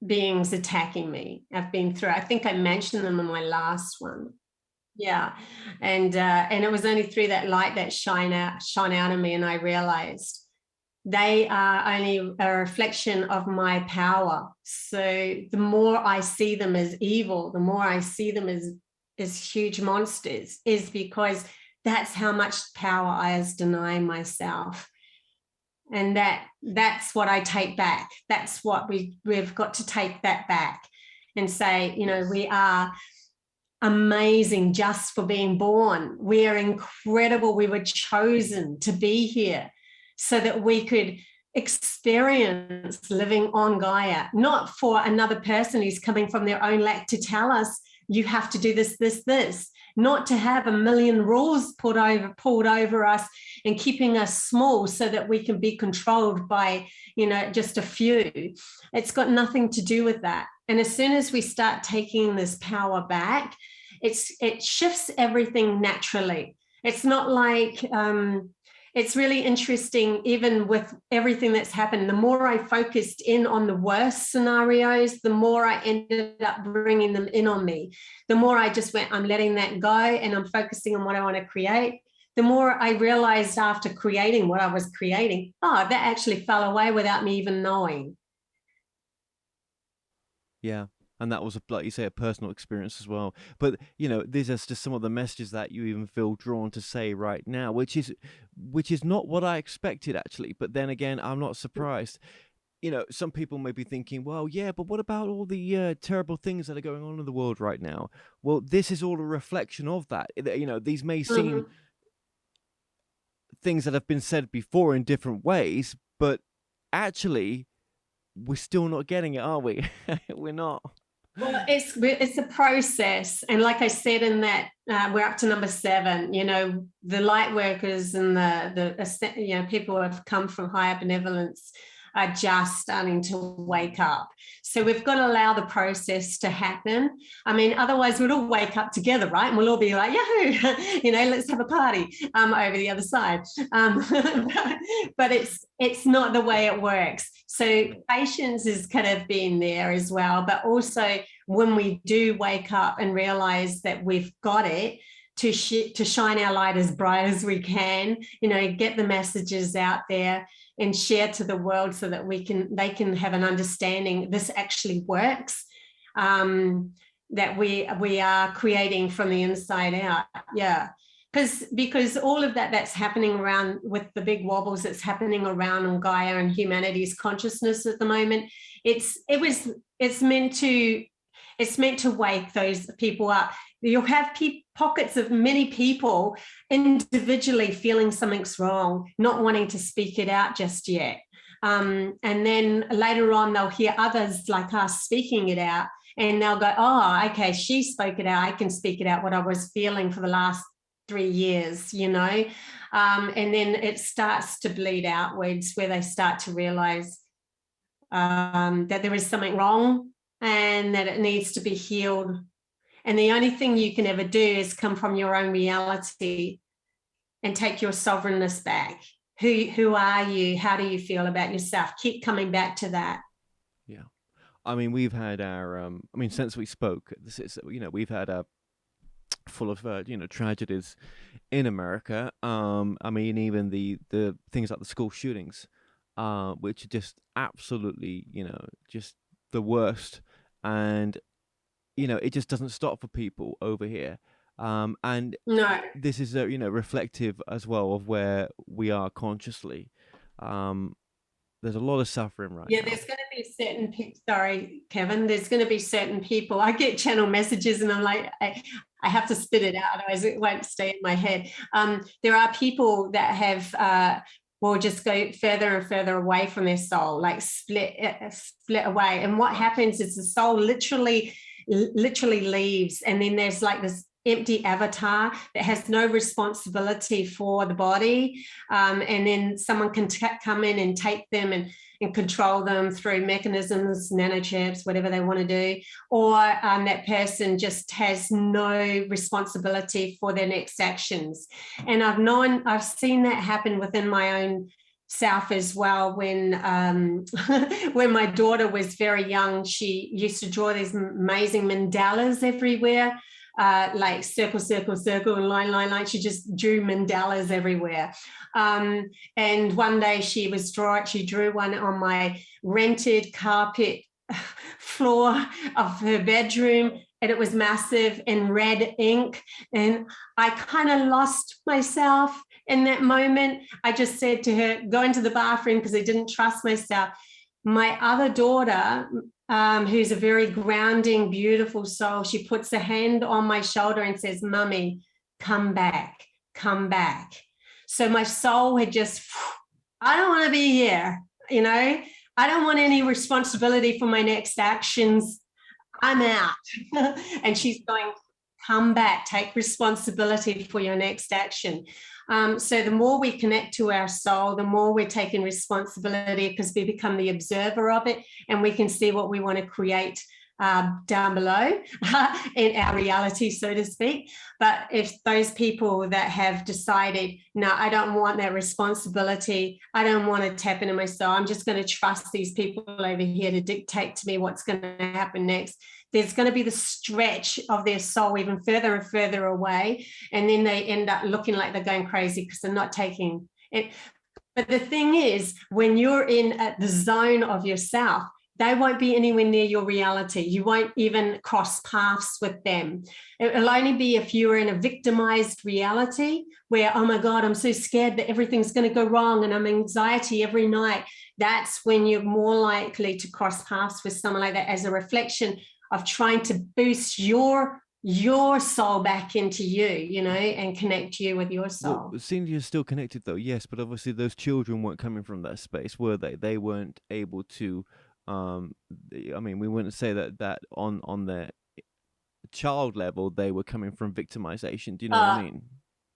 beings attacking me. I've been through. I think I mentioned them in my last one. Yeah, and it was only through that light that shone out of me, and I realized they are only a reflection of my power. So the more I see them as evil, the more I see them as huge monsters, is because that's how much power I was denying myself. And that's what I take back. That's what we've got to take that back and say, we are amazing just for being born. We are incredible. We were chosen to be here so that we could experience living on Gaia, not for another person who's coming from their own lack to tell us, you have to do this, this, this, not to have a million rules pulled over us and keeping us small so that we can be controlled by, just a few. It's got nothing to do with that. And as soon as we start taking this power back it shifts everything naturally. It's not like, it's really interesting, even with everything that's happened, the more I focused in on the worst scenarios, the more I ended up bringing them in on me. The more I just went, I'm letting that go and I'm focusing on what I want to create. The more I realized after creating what I was creating, oh, that actually fell away without me even knowing. Yeah. And that was, like you say, a personal experience as well. But, you know, these are just some of the messages that you even feel drawn to say right now, which is not what I expected, actually. But then again, I'm not surprised. You know, some people may be thinking, well, yeah, but what about all the terrible things that are going on in the world right now? Well, this is all a reflection of that. You know, these may seem things that have been said before in different ways, but actually, we're still not getting it, are we? We're not. Well, it's a process, and like I said in that, we're up to number 7. You know, the light workers and the you know, people who have come from higher benevolence are just starting to wake up. So we've got to allow the process to happen. I mean, otherwise we'll all wake up together, right? And we'll all be like, yahoo, you know, let's have a party over the other side. But it's not the way it works. So patience is kind of being there as well. But also when we do wake up and realize that we've got it, to shine our light as bright as we can, you know, get the messages out there and share to the world so that they can have an understanding this actually works, that we are creating from the inside out. Yeah. Because all of that's happening around with the big wobbles that's happening around on Gaia and humanities consciousness at the moment, it's meant to wake those people up. You'll have pockets of many people individually feeling something's wrong, not wanting to speak it out just yet. And then later on, they'll hear others like us speaking it out, and they'll go, oh, okay, she spoke it out. I can speak it out, what I was feeling for the last 3 years, you know. And then it starts to bleed outwards, where they start to realize that there is something wrong and that it needs to be healed. And the only thing you can ever do is come from your own reality and take your sovereignness back. Who are you? How do you feel about yourself? Keep coming back to that. Yeah. I mean, we've had our, since we spoke, we've had a full of, tragedies in America. I mean, even the things like the school shootings, which are just absolutely, just the worst. And it just doesn't stop for people over here. And no, this is reflective as well of where we are consciously. There's a lot of suffering right now. Yeah, there's going to be certain people. Sorry, Kevin. There's going to be certain people. I get channel messages, and I'm like, I have to spit it out, otherwise it won't stay in my head. There are people that have. Will just go further and further away from their soul, like split away. And what happens is the soul literally leaves, and then there's like this empty avatar that has no responsibility for the body, and then someone can come in and take them and control them through mechanisms, nanochips, whatever they want to do, or that person just has no responsibility for their next actions. And I've seen that happen within my own self as well. When my daughter was very young, she used to draw these amazing mandalas everywhere, like circle, circle, circle, and line, line, line. She just drew mandalas everywhere. And one day she drew one on my rented carpet floor of her bedroom, and it was massive in red ink. And I kind of lost myself in that moment. I just said to her, go into the bathroom, because I didn't trust myself. My other daughter, who's a very grounding, beautiful soul, she puts a hand on my shoulder and says, Mummy, come back, come back. So my soul had just, I don't want to be here, I don't want any responsibility for my next actions. I'm out. And she's going, come back, take responsibility for your next action. So the more we connect to our soul, the more we're taking responsibility, because we become the observer of it, and we can see what we want to create down below in our reality, so to speak. But if those people that have decided, no, I don't want that responsibility, I don't want to tap into my soul, I'm just going to trust these people over here to dictate to me what's going to happen next, there's going to be the stretch of their soul even further and further away. And then they end up looking like they're going crazy because they're not taking it. But the thing is, when you're in the zone of yourself, they won't be anywhere near your reality. You won't even cross paths with them. It'll only be if you're in a victimized reality where, oh my God, I'm so scared that everything's going to go wrong and I'm anxiety every night. That's when you're more likely to cross paths with someone like that, as a reflection of trying to boost your soul back into you, and connect you with your soul. Well, seems you're still connected though, yes, but obviously those children weren't coming from that space, were they? They weren't able to, I mean, we wouldn't say that on the child level, they were coming from victimization. Do you know what I mean?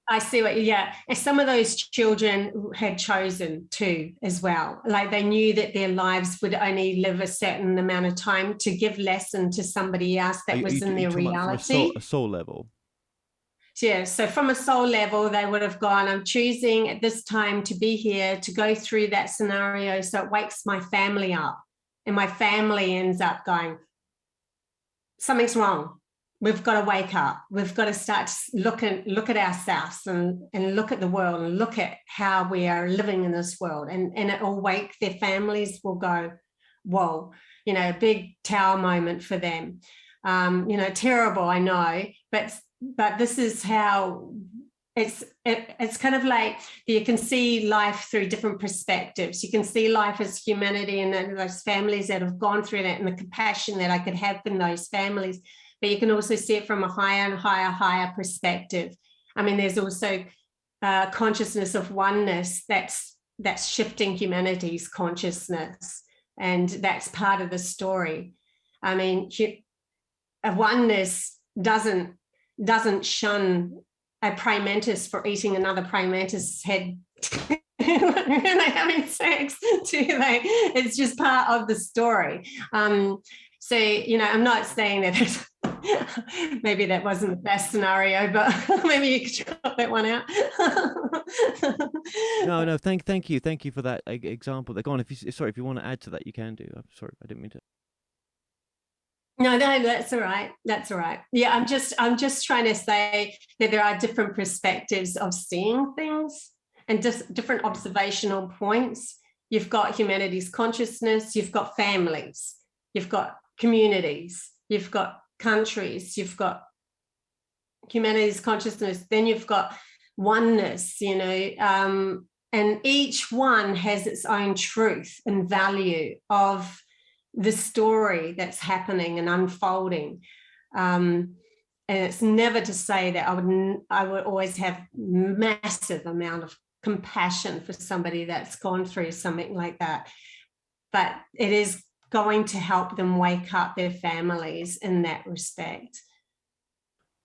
I see and some of those children had chosen to as well. Like they knew that their lives would only live a certain amount of time to give lesson to somebody else that was in their reality. A soul level. Yeah, so from a soul level, they would have gone, I'm choosing at this time to be here, to go through that scenario so it wakes my family up. And my family ends up going, something's wrong. We've got to wake up. We've got to start to look at ourselves and look at the world and look at how we are living in this world. And it will wake, their families will go, whoa, a big tower moment for them. Terrible, I know, but this is how it's kind of like you can see life through different perspectives. You can see life as humanity and those families that have gone through that and the compassion that I could have in those families. But you can also see it from a higher and higher perspective. I mean, there's also consciousness of oneness that's shifting humanity's consciousness, and that's part of the story. I mean, a oneness doesn't shun a praying mantis for eating another praying mantis head. They're having sex, do they? It's just part of the story. So, I'm not saying that maybe that wasn't the best scenario, but maybe you could cut that one out. No, thank you for that example. Go on, if you want to add to that, you can do. I'm sorry, I didn't mean to. No, that's all right. That's all right. Yeah, I'm just trying to say that there are different perspectives of seeing things and just different observational points. You've got humanity's consciousness, you've got families, you've got communities, you've got countries, you've got humanity's consciousness, then you've got oneness, and each one has its own truth and value of the story that's happening and unfolding. And it's never to say that I would always have massive amount of compassion for somebody that's gone through something like that. But it is going to help them wake up their families in that respect.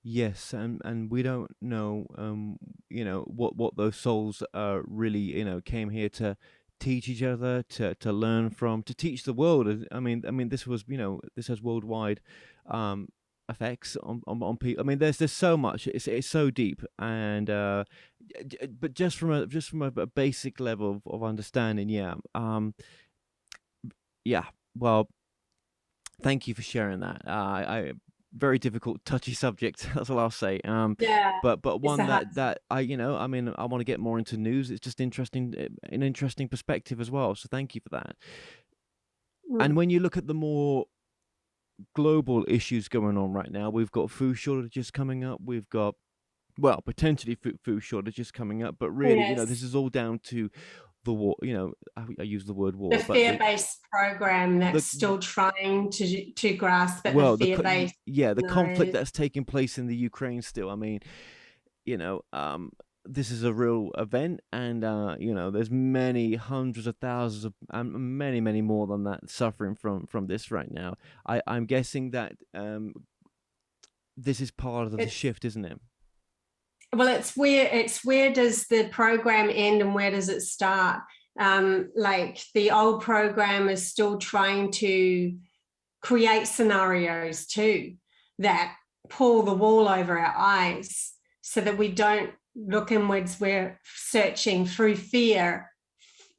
Yes, and we don't know, what those souls really, came here to teach each other, to learn from, to teach the world. I mean, this has worldwide effects on people. I mean, there's so much. It's so deep, and but just from a basic level of understanding, Well, thank you for sharing that. Very difficult, touchy subject. That's all I'll say. But one that I want to get more into news. It's just interesting, an interesting perspective as well. So thank you for that. And when you look at the more global issues going on right now, we've got food shortages coming up. We've got, potentially food shortages coming up. But really, this is all down to the war. I use the word war. The fear-based program that's still trying to grasp at the fear-based. The conflict that's taking place in the Ukraine still. I mean, this is a real event, and there's many hundreds of thousands of, many more than that suffering from this right now. I'm guessing that this is part of the shift, isn't it? Well, it's where does the program end and where does it start? Like the old program is still trying to create scenarios too that pull the wool over our eyes so that we don't look inwards. We're searching through fear,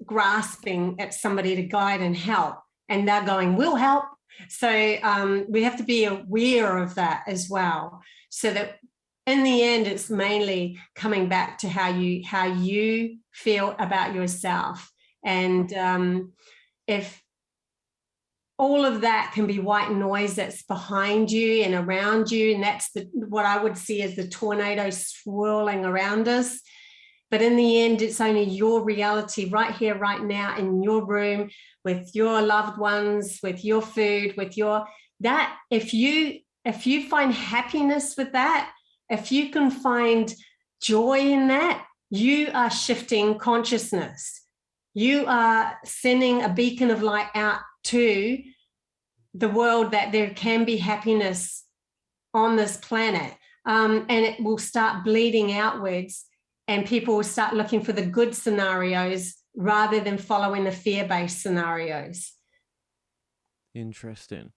grasping at somebody to guide and help, and they're going, we'll help. So we have to be aware of that as well, so that in the end, it's mainly coming back to how you feel about yourself. And if all of that can be white noise that's behind you and around you, and that's what I would see as the tornado swirling around us. But in the end, it's only your reality right here, right now, in your room, with your loved ones, with your food, with that. If you find happiness with that, if you can find joy in that, you are shifting consciousness. You are sending a beacon of light out to the world that there can be happiness on this planet. And it will start bleeding outwards, and people will start looking for the good scenarios rather than following the fear-based scenarios. Interesting.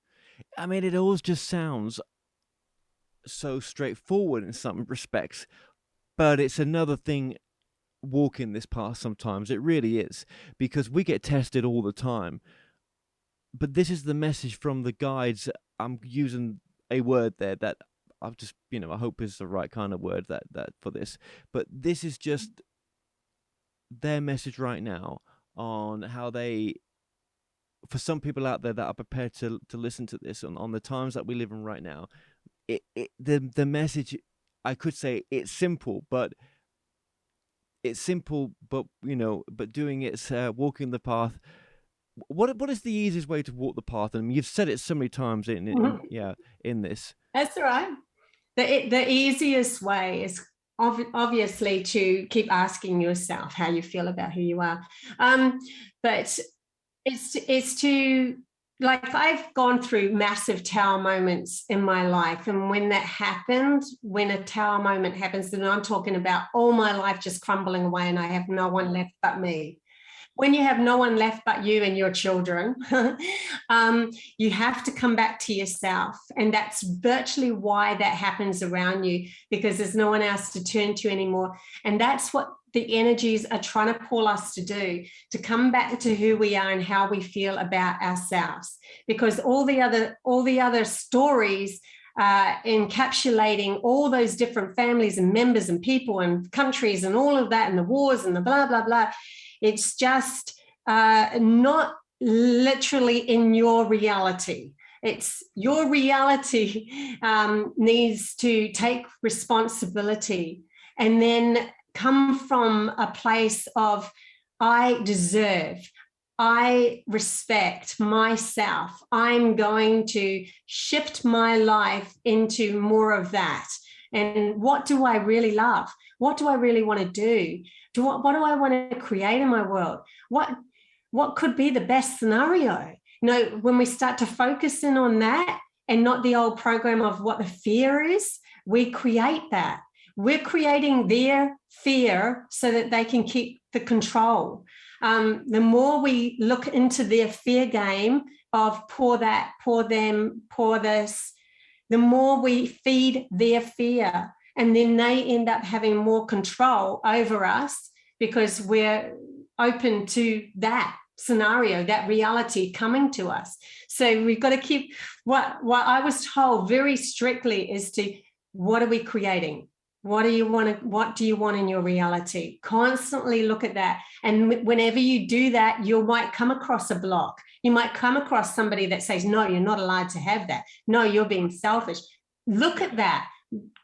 I mean, it always just sounds so straightforward in some respects, but it's another thing walking this path sometimes. It really is, because we get tested all the time. But this is the message from the guides. I'm using a word there that I've just, I hope is the right kind of word that for this. But this is just their message right now on how they, for some people out there that are prepared to listen to this on the times that we live in right now, the message, I could say it's simple, but doing it's walking the path. What is the easiest way to walk the path? I mean, you've said it so many times in this. That's right. The easiest way is obviously to keep asking yourself how you feel about who you are, but it's to, like, I've gone through massive tower moments in my life, and when that happened, when a tower moment happens, then I'm talking about all my life just crumbling away and I have no one left but me. When you have no one left but you and your children, you have to come back to yourself. And that's virtually why that happens around you, because there's no one else to turn to anymore. And that's what the energies are trying to pull us to do, to come back to who we are and how we feel about ourselves. Because all the other stories encapsulating all those different families and members and people and countries and all of that, and the wars and the blah, blah, blah, it's just not literally in your reality. It's your reality needs to take responsibility and then come from a place of, I deserve, I respect myself. I'm going to shift my life into more of that. And what do I really love? What do I really want to do? What do I want to create in my world? What could be the best scenario? When we start to focus in on that and not the old program of what the fear is, we create that. We're creating their fear so that they can keep the control. The more we look into their fear game of pour that, pour them, pour this, the more we feed their fear. And then they end up having more control over us because we're open to that scenario, that reality coming to us. So we've got to keep what I was told very strictly is to, what are we creating? What do you want in your reality? Constantly look at that. And whenever you do that, you might come across a block. You might come across somebody that says, no, you're not allowed to have that. No, you're being selfish. Look at that.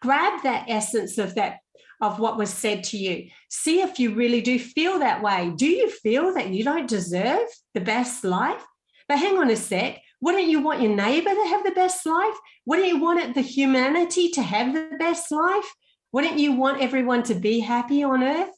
Grab that essence of that, of what was said to you. See if you really do feel that way. Do you feel that you don't deserve the best life? But hang on a sec. Wouldn't you want your neighbor to have the best life? Wouldn't you want the humanity to have the best life? Wouldn't you want everyone to be happy on earth?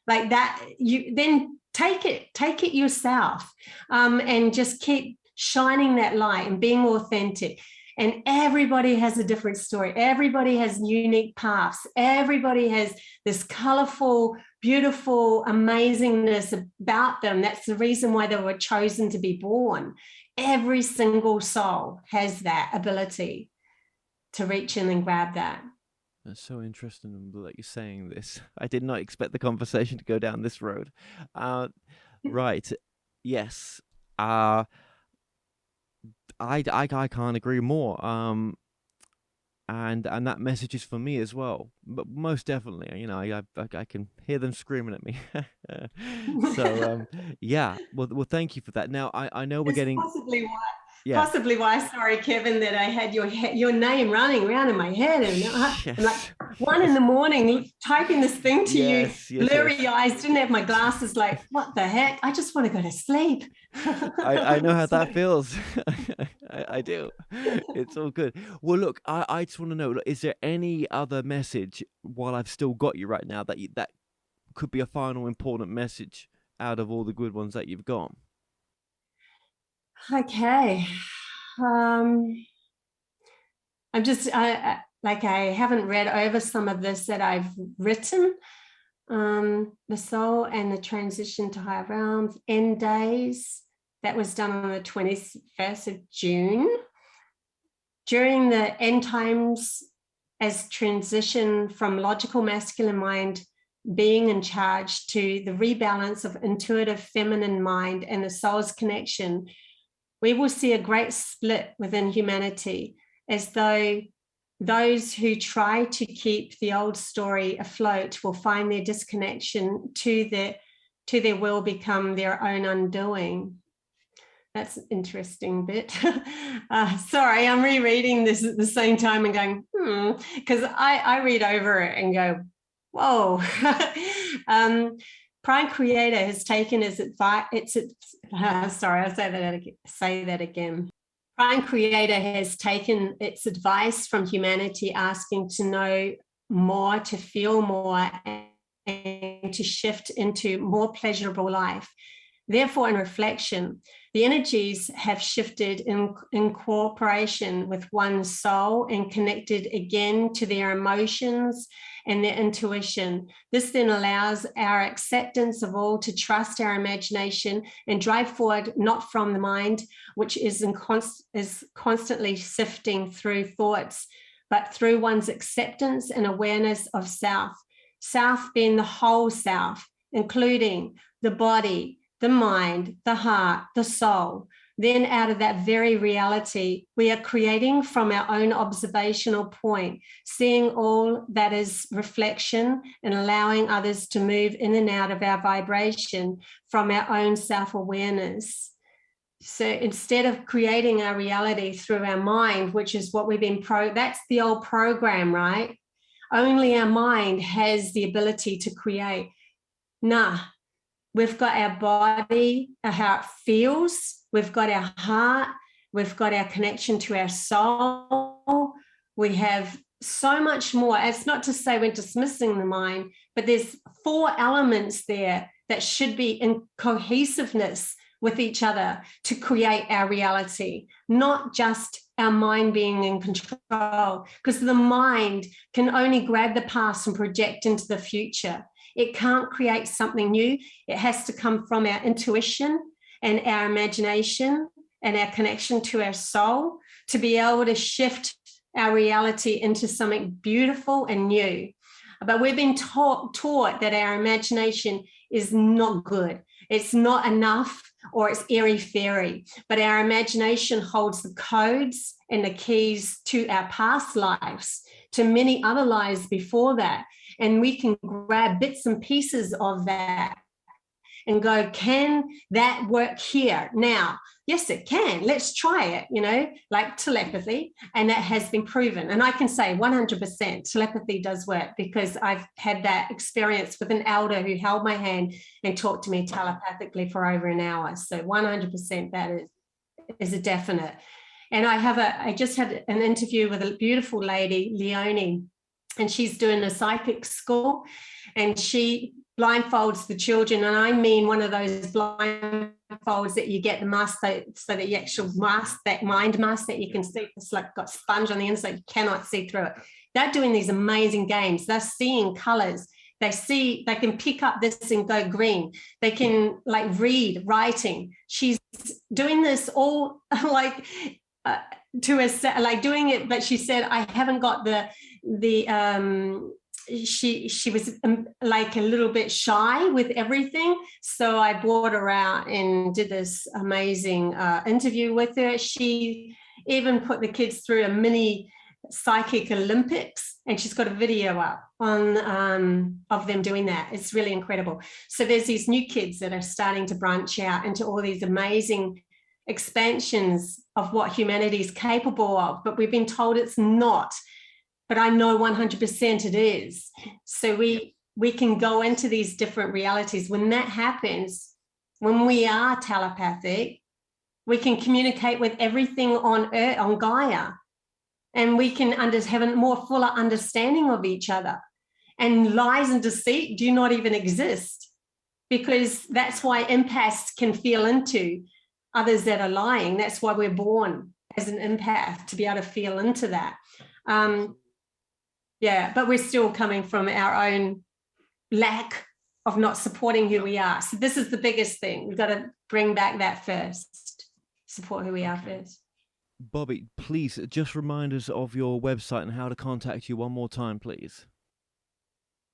Like that, you then take it yourself, and just keep shining that light and being authentic. And everybody has a different story. Everybody has unique paths. Everybody has this colorful, beautiful amazingness about them. That's the reason why they were chosen to be born. Every single soul has that ability to reach in and grab that. That's so interesting that you're saying this. I did not expect the conversation to go down this road. Right. Yes. I can't agree more. And that message is for me as well. But most definitely, you know, I can hear them screaming at me. So yeah. Well, thank you for that. Now I know we're getting possibly why, sorry, Kevin, that I had your name running around in my head, and I'm like 1 a.m, typing this thing to you, blurry eyes, didn't have my glasses, like, what the heck? I just want to go to sleep. I know how that feels. I do. It's all good. Well, look, I just want to know, is there any other message while I've still got you right now that could be a final important message out of all the good ones that you've got? Okay. I'm just, I haven't read over some of this that I've written. The soul and the transition to higher realms, end days. That was done on the 21st of June. During the end times, as transition from logical masculine mind being in charge to the rebalance of intuitive feminine mind and the soul's connection, we will see a great split within humanity, as though those who try to keep the old story afloat will find their disconnection to their will become their own undoing. That's an interesting bit. Sorry, I'm rereading this at the same time and going, because I read over it and go, whoa. Prime Creator has taken as advice, sorry, I'll say that again. Prime Creator has taken its advice from humanity, asking to know more, to feel more, and to shift into more pleasurable life. Therefore, in reflection, the energies have shifted in cooperation with one soul and connected again to their emotions and their intuition. This then allows our acceptance of all to trust our imagination and drive forward, not from the mind, which is constantly sifting through thoughts, but through one's acceptance and awareness of self. Self being the whole self, including the body, the mind, the heart, the soul. Then out of that very reality, we are creating from our own observational point, seeing all that is reflection and allowing others to move in and out of our vibration from our own self-awareness. So instead of creating our reality through our mind, which is what we've been that's the old program, right? Only our mind has the ability to create. Nah. We've got our body, how it feels. We've got our heart. We've got our connection to our soul. We have so much more. It's not to say we're dismissing the mind, but there's 4 elements there that should be in cohesiveness with each other to create our reality, not just our mind being in control, because the mind can only grab the past and project into the future. It can't create something new. It has to come from our intuition and our imagination and our connection to our soul to be able to shift our reality into something beautiful and new. But we've been taught that our imagination is not good. It's not enough, or it's airy-fairy. But our imagination holds the codes and the keys to our past lives, to many other lives before that. And we can grab bits and pieces of that and go, can that work here? Now, yes, it can. Let's try it, like telepathy. And that has been proven. And I can say 100% telepathy does work, because I've had that experience with an elder who held my hand and talked to me telepathically for over an hour. So 100% that is a definite. And I just had an interview with a beautiful lady, Leonie, and she's doing a psychic school, and she blindfolds the children. And I mean one of those blindfolds that you get the mask, so that you actual mask, that mind mask that you can see, it's like got sponge on the inside, you cannot see through it. They're doing these amazing games. They're seeing colors. They see, they can pick up this and go green. They can like read, writing. She's doing this all like to a like doing it, but she said, I haven't got she was like a little bit shy with everything. So I brought her out and did this amazing interview with her. She even put the kids through a mini psychic Olympics, and she's got a video up on of them doing that. It's really incredible. So there's these new kids that are starting to branch out into all these amazing expansions of what humanity is capable of, but we've been told it's not. But I know 100% it is. So we can go into these different realities. When that happens, when we are telepathic, we can communicate with everything on Earth, on Gaia, and we can have a more fuller understanding of each other. And lies and deceit do not even exist, because that's why empaths can feel into others that are lying. That's why we're born as an empath, to be able to feel into that. Yeah, but we're still coming from our own lack of not supporting who we are. So this is the biggest thing. We've got to bring back that first, support who we are first. Bobbie, please just remind us of your website and how to contact you one more time, please.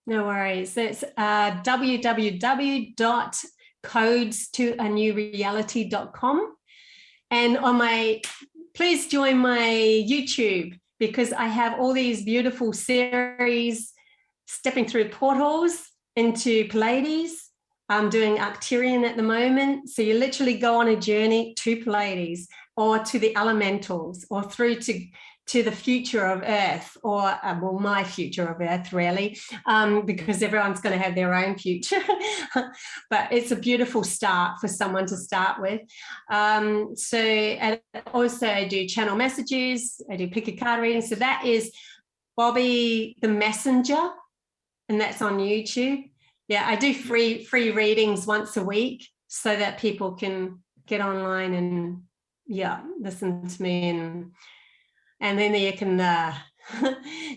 No worries. It's www.codestoanewreality.com. And please join my YouTube, because I have all these beautiful series, stepping through portals into Pleiades. I'm doing Arcturian at the moment. So you literally go on a journey to Pleiades, or to the elementals, or through to the future of Earth, or well, my future of Earth, really, because everyone's going to have their own future. But it's a beautiful start for someone to start with. So, and also I do channel messages, I do pick a card reading. So that is Bobbie the Messenger, and that's on YouTube. Yeah, I do free readings once a week, so that people can get online and listen to me, and then you can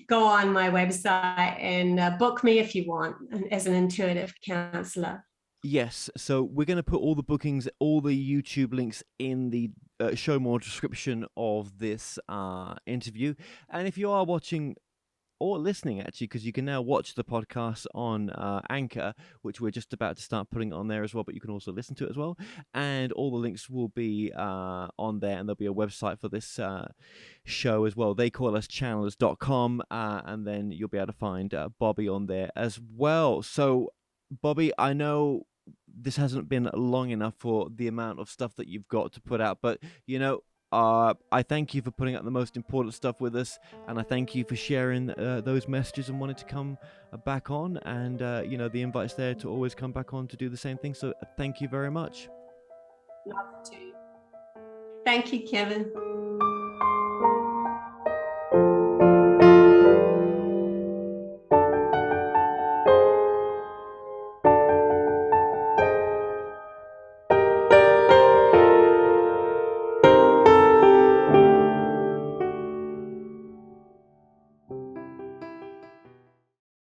go on my website and book me if you want as an intuitive counselor. Yes, so we're going to put all the bookings, all the YouTube links in the show more description of this interview. And if you are watching or listening, actually, because you can now watch the podcast on Anchor, which we're just about to start putting on there as well, but you can also listen to it as well. And all the links will be on there, and there'll be a website for this show as well. They call us channelers.com, and then you'll be able to find Bobbie on there as well. So, Bobbie, I know this hasn't been long enough for the amount of stuff that you've got to put out, but, you know, I thank you for putting out the most important stuff with us, and I thank you for sharing those messages and wanting to come back on, and you know, the invite's there to always come back on to do the same thing, so thank you very much. Love to. Thank you, Kevin.